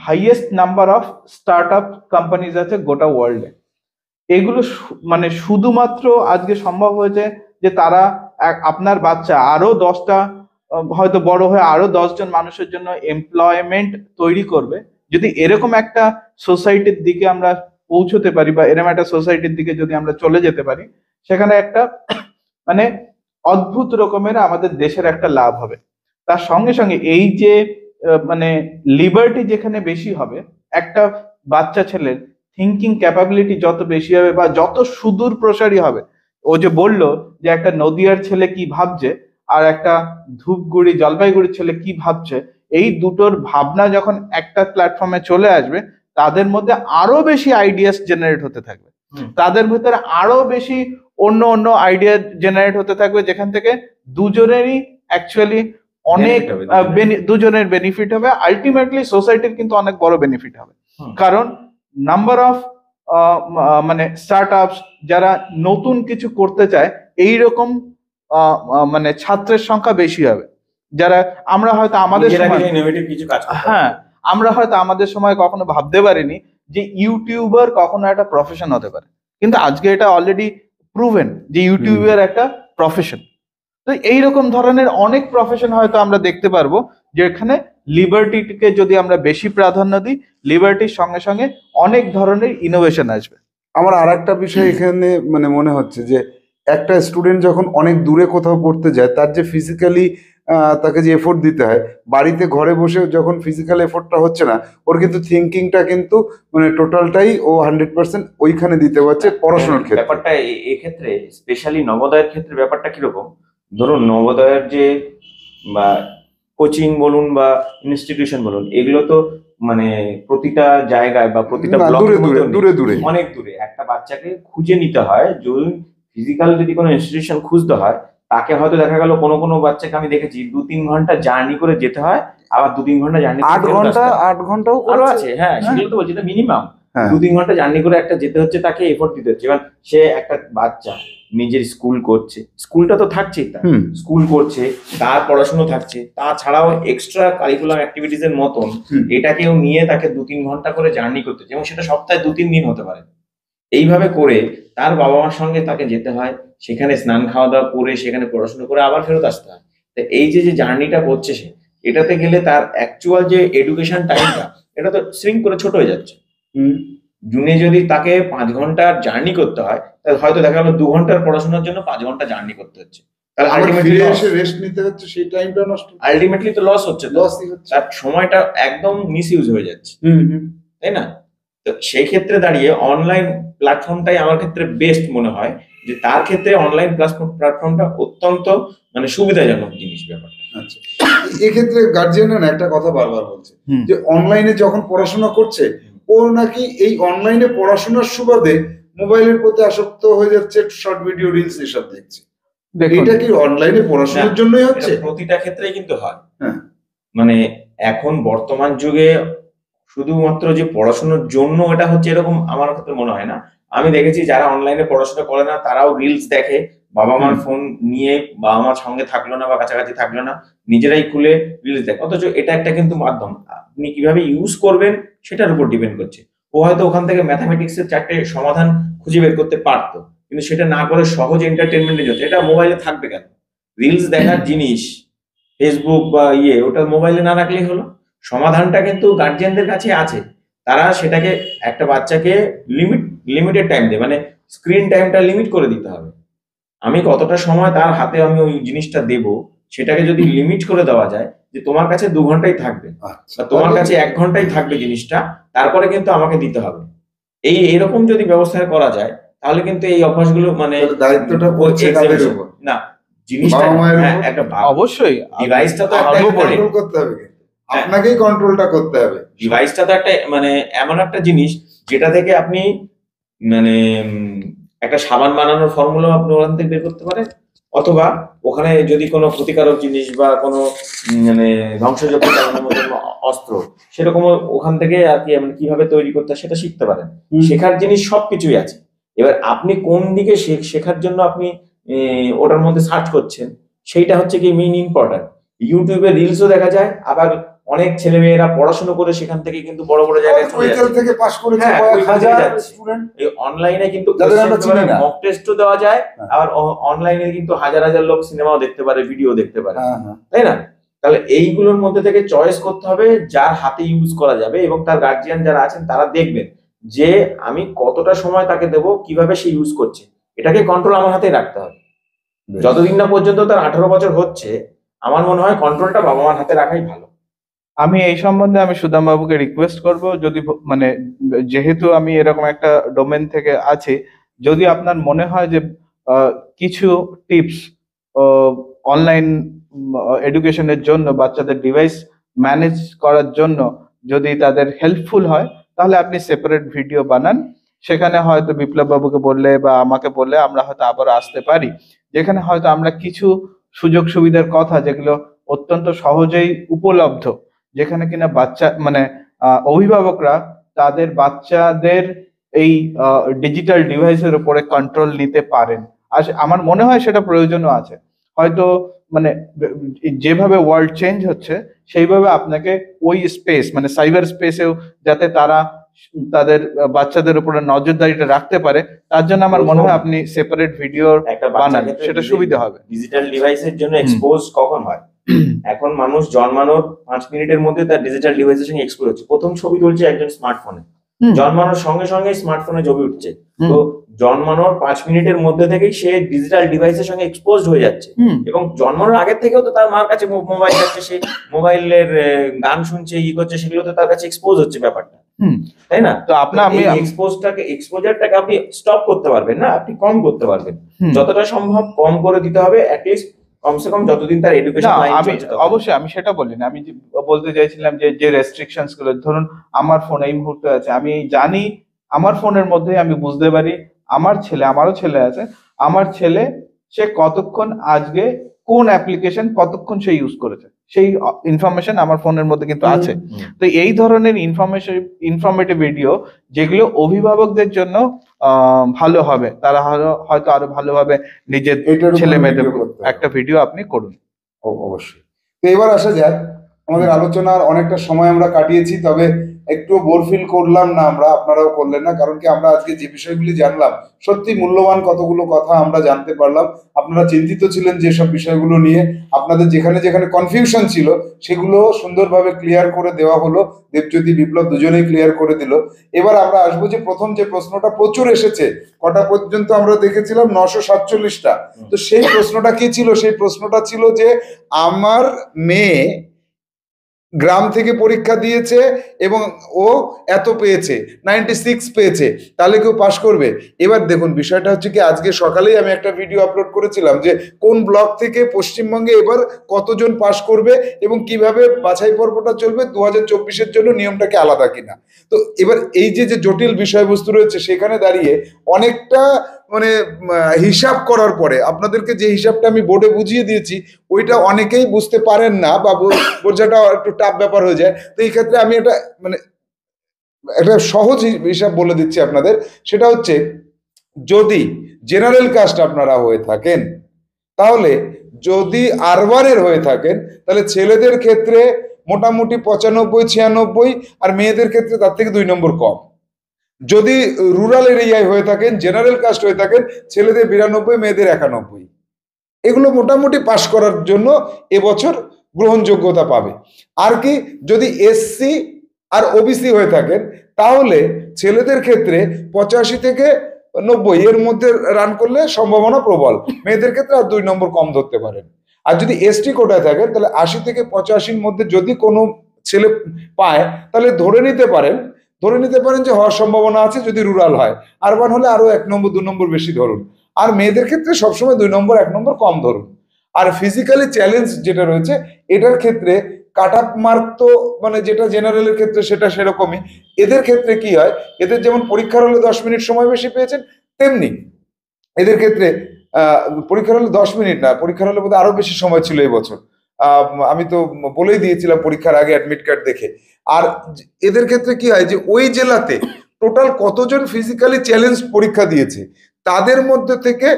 highest number of start up companies আছে গোটা ওয়ার্ল্ডে। এগুলো মানে শুধুমাত্র আজকে সম্ভব হয়েছে যে তারা আপনার বাচ্চা আরো 10টা হয়তো বড় হয়ে আরো 10 জন মানুষের জন্য এমপ্লয়মেন্ট তৈরি করবে। যদি এরকম একটা সোসাইটির দিকে আমরা পৌঁছতে পারি, বা এরকম একটা সোসাইটির দিকে যদি আমরা চলে যেতে পারি, সেখানে একটা মানে অদ্ভুত রকমের আমাদের দেশের একটা লাভ হবে। তার সঙ্গে সঙ্গে এই যে মানে লিবার্টি যেখানে বেশি হবে, একটা বাচ্চা ছেলের থিঙ্কিং ক্যাপাবিলিটি যত বেশি হবে বা যত সুদূর প্রসারী হবে, ও যে বললো যে একটা নদিয়ার ছেলে কি ভাবছে আর একটা ধূপগুড়ি জলপাইগুড়ির ছেলে কি ভাবছে, এই দুটোর ভাবনা যখন একটা প্ল্যাটফর্মে চলে আসবে, তাদের মধ্যে আরো বেশি আইডিয়াস জেনারেট হতে থাকবে, তাদের ভিতরে আরো বেশি অন্য অন্য আইডিয়া জেনারেট হতে থাকবে, যেখান থেকে দুজনেরই অ্যাকচুয়ালি অনেক দুজনের বেনিফিট হবে। আলটিমেটলি সোসাইটির কিন্তু অনেক বড় বেনিফিট হবে, কারণ নাম্বার অফ মানে স্টার্ট আপস যারা নতুন কিছু করতে চায়, এইরকম মানে ছাত্রের সংখ্যা বেশি হবে, যারা আমরা হয়তো আমাদের সময় আমরা হয়তো আমাদের সময় কখনো ভাবতে পারিনি যে ইউটিউবার কখনো একটা প্রফেশন হতে পারে, কিন্তু আজকে এটা অলরেডি প্রুভেন যে ইউটিউবার একটা প্রফেশন। তো এইরকম ধরনের অনেক প্রফেশন হয়তো আমরা দেখতে পারবো, যেখানে লিবার্টিকে যদি আমরা বেশি প্রাধান্য দিই, লিবার্টির সঙ্গে সঙ্গে অনেক ধরনের ইনোভেশন আসবে। আমার আর একটা বিষয় এখানে মানে মনে হচ্ছে যে একটা স্টুডেন্ট যখন অনেক দূরে কোথাও পড়তে যায়, তার যে ফিজিক্যালি তাকে যে এফোর্ট দিতে হয়, বাড়িতে ঘরে বসে যখন ফিজিক্যাল এফোর্টটা হচ্ছে না, ওর কিন্তু থিঙ্কিংটা কিন্তু মানে টোটালটাই ও 100% ওইখানে দিতে পারছে পড়াশোনার ক্ষেত্রে। ব্যাপারটা এক্ষেত্রে স্পেশালি নবোদয়ের ক্ষেত্রে ব্যাপারটা কিরকম, ধরুন নবোদয়ের যে বা কোচিং বলুন বা ইনস্টিটিউশন বলুন, এগুলো তো মানে প্রতিটা জায়গায় বা প্রতিটা ব্লকের দূরে দূরে অনেক দূরে, একটা বাচ্চাকে খুঁজে নিতে হয়। যদি ফিজিক্যাল যদি কোনো ইনস্টিটিউশন খুঁজতে হয়, তাকে হয়তো দেখা গেল কোনো কোনো বাচ্চাকে আমি দেখেছি 2-3 ঘন্টা জার্নি করে যেতে হয়, আবার 2-3 ঘন্টা জার্নি 8 ঘন্টাও আরো করেছে। আছে। হ্যাঁ, সেগুলো তো বলছি, এটা মিনিমাম হ্যাঁ। 2-3 ঘন্টা জার্নি করে একটা যেতে হচ্ছে, তাকে এফোর্ট দিতে হচ্ছে। এবার সে একটা বাচ্চা নিজের স্কুল করছে, স্কুলটা তো থাকছেই, তার হুম। স্কুল করছে, তার পড়াশোনা থাকছে, তাছাড়াও এক্সট্রা কারিকুলাম অ্যাক্টিভিটিস এর মতন হুম। এটাকেও নিয়ে তাকে 2-3 ঘন্টা করে জার্নি করতে হচ্ছে, এবং সেটা সপ্তাহে 2-3 দিন হতে পারে। এইভাবে করে তার বাবা মার সঙ্গে তাকে যেতে হয়, সেখানে স্নান খাওয়া দাওয়া করে সেখানে পড়াশোনা করে আবার ফেরত আসতে হয়। তো এই যে যে জার্নিটা করছে সে, এটাতে গেলে তার অ্যাকচুয়াল যে এডুকেশন টাইমটা, এটা তো শ্রিঙ্ক করে ছোট হয়ে যাচ্ছে। দিনে যদি তাকে 5 ঘন্টার জার্নি করতে হয়, তাহলে হয়তো দেখা গেল 2 ঘন্টার পড়াশোনার জন্য 5 ঘন্টা জার্নি করতে হচ্ছে, তাহলে ফিরে এসে রেস্ট নিতে হচ্ছে, সেই টাইমটা নষ্ট, আলটিমেটলি তো লস হচ্ছে, লসই হচ্ছে। তার সময়টা একদম মিস ইউজ হয়ে যাচ্ছে, তাই না? তো সেই ক্ষেত্রে দাঁড়িয়ে অনলাইন প্ল্যাটফর্মটাই আমার ক্ষেত্রে বেস্ট মনে হয়, যে তার ক্ষেত্রে অনলাইন প্ল্যাটফর্মটা অত্যন্ত মানে সুবিধাজনক জিনিস ব্যাপারটা। আচ্ছা, এক্ষেত্রে গার্জিয়ানরা একটা কথা বারবার বলছে যে অনলাইনে যখন পড়াশোনা করছে, ও নাকি এই অনলাইনে পড়াশোনার সুবাদে মোবাইলের প্রতি আসক্ত হয়ে যাচ্ছে, শর্ট ভিডিও, রিলস এসব দেখছে। এটা কি অনলাইনে পড়াশোনার জন্যই হচ্ছে? প্রতিটা ক্ষেত্রেই কিন্তু হয়। হ্যাঁ, মানে এখন বর্তমান যুগে শুধুমাত্র যে পড়াশোনার জন্য এটা হচ্ছে এরকম আমার ক্ষেত্রে মনে হয় না। আমি দেখেছি যারা অনলাইনে পড়াশোনা করে না, তারাও রিলস দেখে, বাবা মার ফোন নিয়ে বাবা মার সঙ্গে থাকলো না বা কাছাকাছি থাকলো না, নিজেরাই খুলে রিলস দেখে। অথচ এটা একটা কিন্তু মাধ্যম, আপনি কিভাবে ইউজ করবেন সেটার উপর ডিপেন্ড করছে। ও হয়তো ওখান থেকে ম্যাথামেটিক্সের 4টে সমাধান খুঁজে বের করতে পারতো, কিন্তু সেটা না করে সহজ এন্টারটেনমেন্টের জন্য, এটা মোবাইলে থাকবে কেন? রিলস দেখার জিনিস ফেসবুক বা ওটা মোবাইলে না রাখলেই হলো। সমাধানটা কিন্তু গার্জিয়ানদের কাছে আছে, তারা সেটাকে একটা বাচ্চাকে লিমিটেড টাইম দেয়, মানে স্ক্রিন টাইমটা লিমিট করে দিতে হবে। আমি কতটা সময় তার হাতে আমি ওই জিনিসটা দেব, সেটাকে যদি লিমিট করে দেওয়া যায়, যে তোমার কাছে 2 ঘন্টাই থাকবে বা তোমার কাছে 1 ঘন্টাই থাকবে জিনিসটা, তারপরে কিন্তু আমাকে দিতে হবে, এরকম যদি ব্যবস্থা করা যায়, তাহলে কিন্তু এই অভ্যাসগুলো মানে দায়িত্বটা পড়ছে কাদের উপর? না, জিনিসটা একটা অবশ্যই ডিভাইসটা তো কন্ট্রোল করতে হবে, আপনাকেই কন্ট্রোলটা করতে হবে। ডিভাইসটা তো একটা মানে এমন একটা জিনিস যেটা থেকে আপনি মানে একটা সাবান বানানোর ফর্মুলা আপনি ওখান থেকে বের করতে পারেন, অথবা ওখানে যদি কোনো ক্ষতিকারক জিনিস বা কোনো মানে ধ্বংসযজ্ঞ চালানোর মতো অস্ত্র, সেরকম ওখান থেকে আর কি মানে কিভাবে তৈরি করতে হয় সেটা শিখতে পারেন। শেখার জিনিস সবকিছুই আছে। এবার আপনি কোন দিকে শেখার জন্য আপনি ওটার মধ্যে সার্চ করছেন, সেইটা হচ্ছে কি মেইন ইম্পর্টেন্ট। ইউটিউবে রিলসও দেখা যায়, আবার অনেক ছেলে মেয়েরা পড়াশোনা করে সেখান থেকে কিন্তু বড় বড় জায়গায় চলে যাচ্ছে, থেকে পাস করেছে কয়েক হাজার স্টুডেন্ট। এই অনলাইনে কিন্তু মক টেস্টও দেওয়া যায়, আবার অনলাইনে কিন্তু হাজার হাজার লোক সিনেমাও দেখতে পারে, ভিডিও দেখতে পারে, তাই না? তাহলে এইগুলোর মধ্যে থেকে চয়েস করতে হবে যার হাতে ইউজ করা যাবে, এবং তার গার্জিয়ান যারা আছেন তারা দেখবেন যে আমি কতটা সময় তাকে দেবো, কিভাবে সে ইউজ করছে, এটাকে কন্ট্রোল আমার হাতেই রাখতে হবে। যতদিন না পর্যন্ত তার 18 বছর হচ্ছে, আমার মনে হয় কন্ট্রোলটা বাবা মার হাতে রাখাই ভালো। আমি এই সম্বন্ধে আমি সুদাম বাবুকে রিকোয়েস্ট করব, যদি মানে যেহেতু আমি এরকম একটা ডোমেন থেকে আছি, যদি আপনার মনে হয় যে কিছু টিপস অনলাইন এডুকেশনের জন্য, বাচ্চাদের ডিভাইস ম্যানেজ করার জন্য যদি তাদের হেল্পফুল হয়, তাহলে আপনি সেপারেট ভিডিও বানান। সেখানে হয়তো বিপ্লব বাবুকে বললে বা আমাকে বললে আমরা হয়তো আবার আসতে পারি, যেখানে হয়তো আমরা কিছু সুযোগ সুবিধার কথা যেগুলো অত্যন্ত সহজেই উপলব্ধ, যেখানে কিনা বাচ্চা মানে অভিভাবকরা তাদের বাচ্চাদের এই ডিজিটাল ডিভাইসের উপরে কন্ট্রোল নিতে পারেন। আর আমার মনে হয় সেটা প্রয়োজনও আছে। হয়তো মানে যেভাবে ওয়ার্ল্ড চেঞ্জ হচ্ছে, সেইভাবে আপনাকে ওই স্পেস মানে সাইবার স্পেসেও যাতে তারা তাদের বাচ্চাদের উপরে নজরদারিটা রাখতে পারে, তার জন্য আমার মনে হয় আপনি সেপারেট ভিডিও বানান, সেটা সুবিধা হবে। ডিজিটাল ডিভাইসের জন্য এক্সপোজ কখন হয়? এখন মানুষ জন্মানোর 5 মিনিটের মধ্যে তার ডিজিটাল ডিভাইসের সঙ্গে এক্সপোজ হচ্ছে। প্রথম ছবি তুলছে একজন স্মার্টফোনে, জন্মানোর সঙ্গে সঙ্গে স্মার্টফোনে ছবি উঠছে, তো জন্মানোর 5 মিনিটের মধ্যে থেকেই সে ডিজিটাল ডিভাইসের সঙ্গে এক্সপোজ হয়ে যাচ্ছে। এবং জন্মানোর আগে থেকেও তো তার মার কাছে মোবাইল আছে, সে মোবাইলের গান শুনছে, করছে, সেগুলো তো তার কাছে এক্সপোজ হচ্ছে ব্যাপারটা, তাই না? তো আপনার আমি এক্সপোজারটাকে আপনি স্টপ করতে পারবেন না, আপনি কম করতে পারবেন, যতটা সম্ভব কম করে দিতে হবে, অ্যাটলিস্ট কমসে কম যতদিন তার এডুকেশন লাইন চলছে। অবশ্যই আমি সেটা বলিনি, আমি বলতে চাইছিলাম যে রেস্ট্রিকশনস গুলো, ধরুন আমার ফোন এই মুহূর্তে আছে, আমি জানি আমার ফোনের মধ্যে আমি বুঝতে পারি আমার ছেলে, আমারও ছেলে আছে, আমার ছেলে সে কতক্ষণ আজকে কোন অ্যাপ্লিকেশন কতক্ষণ সে ইউজ করেছে, সেই ইনফরমেশন আমার ফোনের মধ্যে কিন্তু আছে। তো এই ধরনের ইনফরমেটিভ ভিডিও যেগুলো অভিভাবকদের জন্য ভালো হবে, তারা হয়তো আরো ভালোভাবে নিজের এটার উপর ছেলে মেয়েদের video করতে হবে। একটা ভিডিও আপনি করুন। অবশ্যই। তো এবার আসা যাক, আমাদের আলোচনার অনেকটা সময় আমরা কাটিয়েছি, তবে একটু বোর ফিল করলাম না আমরা, আপনারাও করলেন না, কারণ কি আমরা আজকে যে বিষয়গুলি জানলাম সত্যি মূল্যবান কতগুলো কথা আমরা জানতে পারলাম। আপনারা চিন্তিত ছিলেন যেসব বিষয়গুলো নিয়ে, আপনাদের যেখানে যেখানে কনফিউশন ছিল সেগুলো সুন্দরভাবে ক্লিয়ার করে দেওয়া হলো। দেবজ্যোতি, বিপ্লব দুজনেই ক্লিয়ার করে দিল। এবার আমরা আসবো যে প্রথম যে প্রশ্নটা প্রচুর এসেছে, কটা পর্যন্ত আমরা দেখেছিলাম 947টা। তো সেই প্রশ্নটা কি ছিল? সেই প্রশ্নটা ছিল যে আমার মেয়ে গ্রাম থেকে পরীক্ষা দিয়েছে এবং ও এত পেয়েছে, 96 পেয়েছে, তাহলে কেউ পাশ করবে? এবার দেখুন, বিষয়টা হচ্ছে কি, আজকে সকালেই আমি একটা ভিডিও আপলোড করেছিলাম যে কোন ব্লক থেকে পশ্চিমবঙ্গে এবার কতজন পাশ করবে এবং কিভাবে বাছাই পর্বটা চলবে, 2024-এর জন্য নিয়মটাকে আলাদা কিনা। তো এবার এই যে জটিল বিষয়বস্তু রয়েছে সেখানে দাঁড়িয়ে অনেকটা মানে হিসাব করার পরে আপনাদেরকে যে হিসাবটা আমি বোর্ডে বুঝিয়ে দিয়েছি ওইটা অনেকেই বুঝতে পারেন না, বা বোঝাটা একটু টাফ ব্যাপার হয়ে যায়। তো এই ক্ষেত্রে আমি একটা মানে একটা সহজ হিসাব বলে দিচ্ছি আপনাদের। সেটা হচ্ছে, যদি জেনারেল কাস্ট আপনারা হয়ে থাকেন, তাহলে যদি আরবানের হয়ে থাকেন, তাহলে ছেলেদের ক্ষেত্রে মোটামুটি 95-96, আর মেয়েদের ক্ষেত্রে তার থেকে 2 নম্বর কম। যদি রুরাল এরিয়ায় হয়ে থাকেন, জেনারেল কাস্ট হয়ে থাকেন, ছেলেদের 92, মেয়েদের 91। এগুলো মোটামুটি পাশ করার জন্য এবছর গ্রহণযোগ্যতা পাবে। আর কি, যদি এসসি আর ওবিসি হয়ে থাকেন, তাহলে ছেলেদের ক্ষেত্রে 85 থেকে 90 এর মধ্যে রান করলে সম্ভাবনা প্রবল, মেয়েদের ক্ষেত্রে আর 2 নম্বর কম ধরতে পারেন। আর যদি এসটি কোটায় থাকেন, তাহলে 80 থেকে 85-র মধ্যে যদি কোনো ছেলে পায়, তাহলে ধরে নিতে পারেন যে হওয়ার সম্ভাবনা আছে, যদি রুরাল হয়। আরবান হলে আরো 1 নম্বর 2 নম্বর বেশি ধরুন। আর মেয়েদের ক্ষেত্রে সবসময় 2 নম্বর 1 নম্বর কম ধরুন। আর ফিজিক্যালি চ্যালেঞ্জ যেটা রয়েছে, এটার ক্ষেত্রে কাট আপ মার্ক তো মানে যেটা জেনারেলের ক্ষেত্রে সেটা সেরকমই। এদের ক্ষেত্রে কি হয়, এদের যেমন পরীক্ষার হলে 10 মিনিট সময় বেশি পেয়েছেন, তেমনি এদের ক্ষেত্রে পরীক্ষার হলে 10 মিনিট না, পরীক্ষার হলে বোধহয় আরো বেশি সময় ছিল এই বছর। আমি তো বলেই দিয়েছিলাম পরীক্ষার আগে অ্যাডমিট কার্ড দেখে। আর এদের ক্ষেত্রে কি হয়, যে ওই জেলাতে টোটাল কতজন ফিজিক্যালি চ্যালেঞ্জ পরীক্ষা দিয়েছে, তাদের মধ্যে থেকে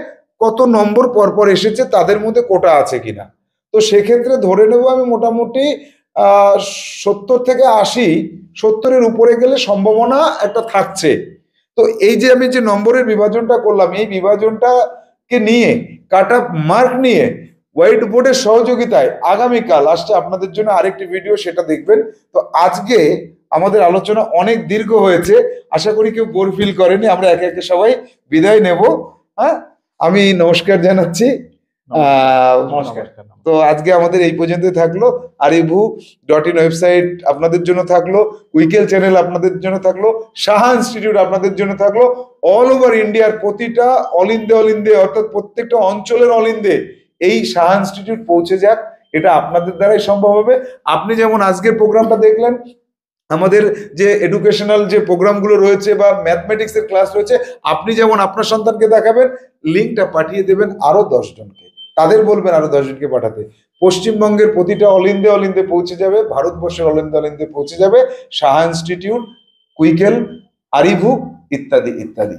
কত নম্বর পরপর এসেছে, তাদের মধ্যে কোটা আছে কিনা। তো সেক্ষেত্রে ধরে নেব আমি মোটামুটি 70 থেকে 80, 70-এর উপরে গেলে সম্ভাবনা একটা থাকছে। তো এই যে আমি যে নম্বরের বিভাজনটা করলাম, এই বিভাজনটাকে নিয়ে কাট আপ মার্ক নিয়ে হোয়াইট বোর্ডের সহযোগিতায় আগামীকাল আসছে আপনাদের জন্য আরেকটি ভিডিও, সেটা দেখবেন। তো আজকে আমাদের আলোচনা অনেক দীর্ঘ হয়েছে, আশা করি কেউ বোর ফিল করেনি। আমরা একে একে সবাই বিদায় নেব। হ্যাঁ, আমি নমস্কার জানাচ্ছি। নমস্কার। তো আজকে আমাদের এই পর্যন্ত থাকলো। aribu.in ওয়েবসাইট আপনাদের জন্য থাকলো, উইকেল চ্যানেল আপনাদের জন্য থাকলো, সাহা ইনস্টিটিউট আপনাদের জন্য থাকলো। অল ওভার ইন্ডিয়ার প্রতিটা অল ইন্ডিয়া অর্থাৎ প্রত্যেকটা অঞ্চলের অল ইন্ডিয়া এই সাহা ইনস্টিটিউট পৌঁছে যাক, এটা আপনাদের দ্বারাই সম্ভব হবে। আপনি যেমন আজকের প্রোগ্রামটা দেখলেন, আমাদের যে এডুকেশনাল যে প্রোগ্রামগুলো রয়েছে বা ম্যাথমেটিক্সের ক্লাস রয়েছে, আপনি যেমন আপনার সন্তানকে দেখাবেন, লিঙ্কটা পাঠিয়ে দেবেন আরো 10 জনকে, তাদের বলবেন আরো 10 জনকে পাঠাতে। পশ্চিমবঙ্গের প্রতিটা অল ইন্ডিয়া পৌঁছে যাবে, ভারতবর্ষের অল ইন্ডিয়া পৌঁছে যাবে সাহা ইনস্টিটিউট, কুইকেল, আরিভু ইত্যাদি ইত্যাদি।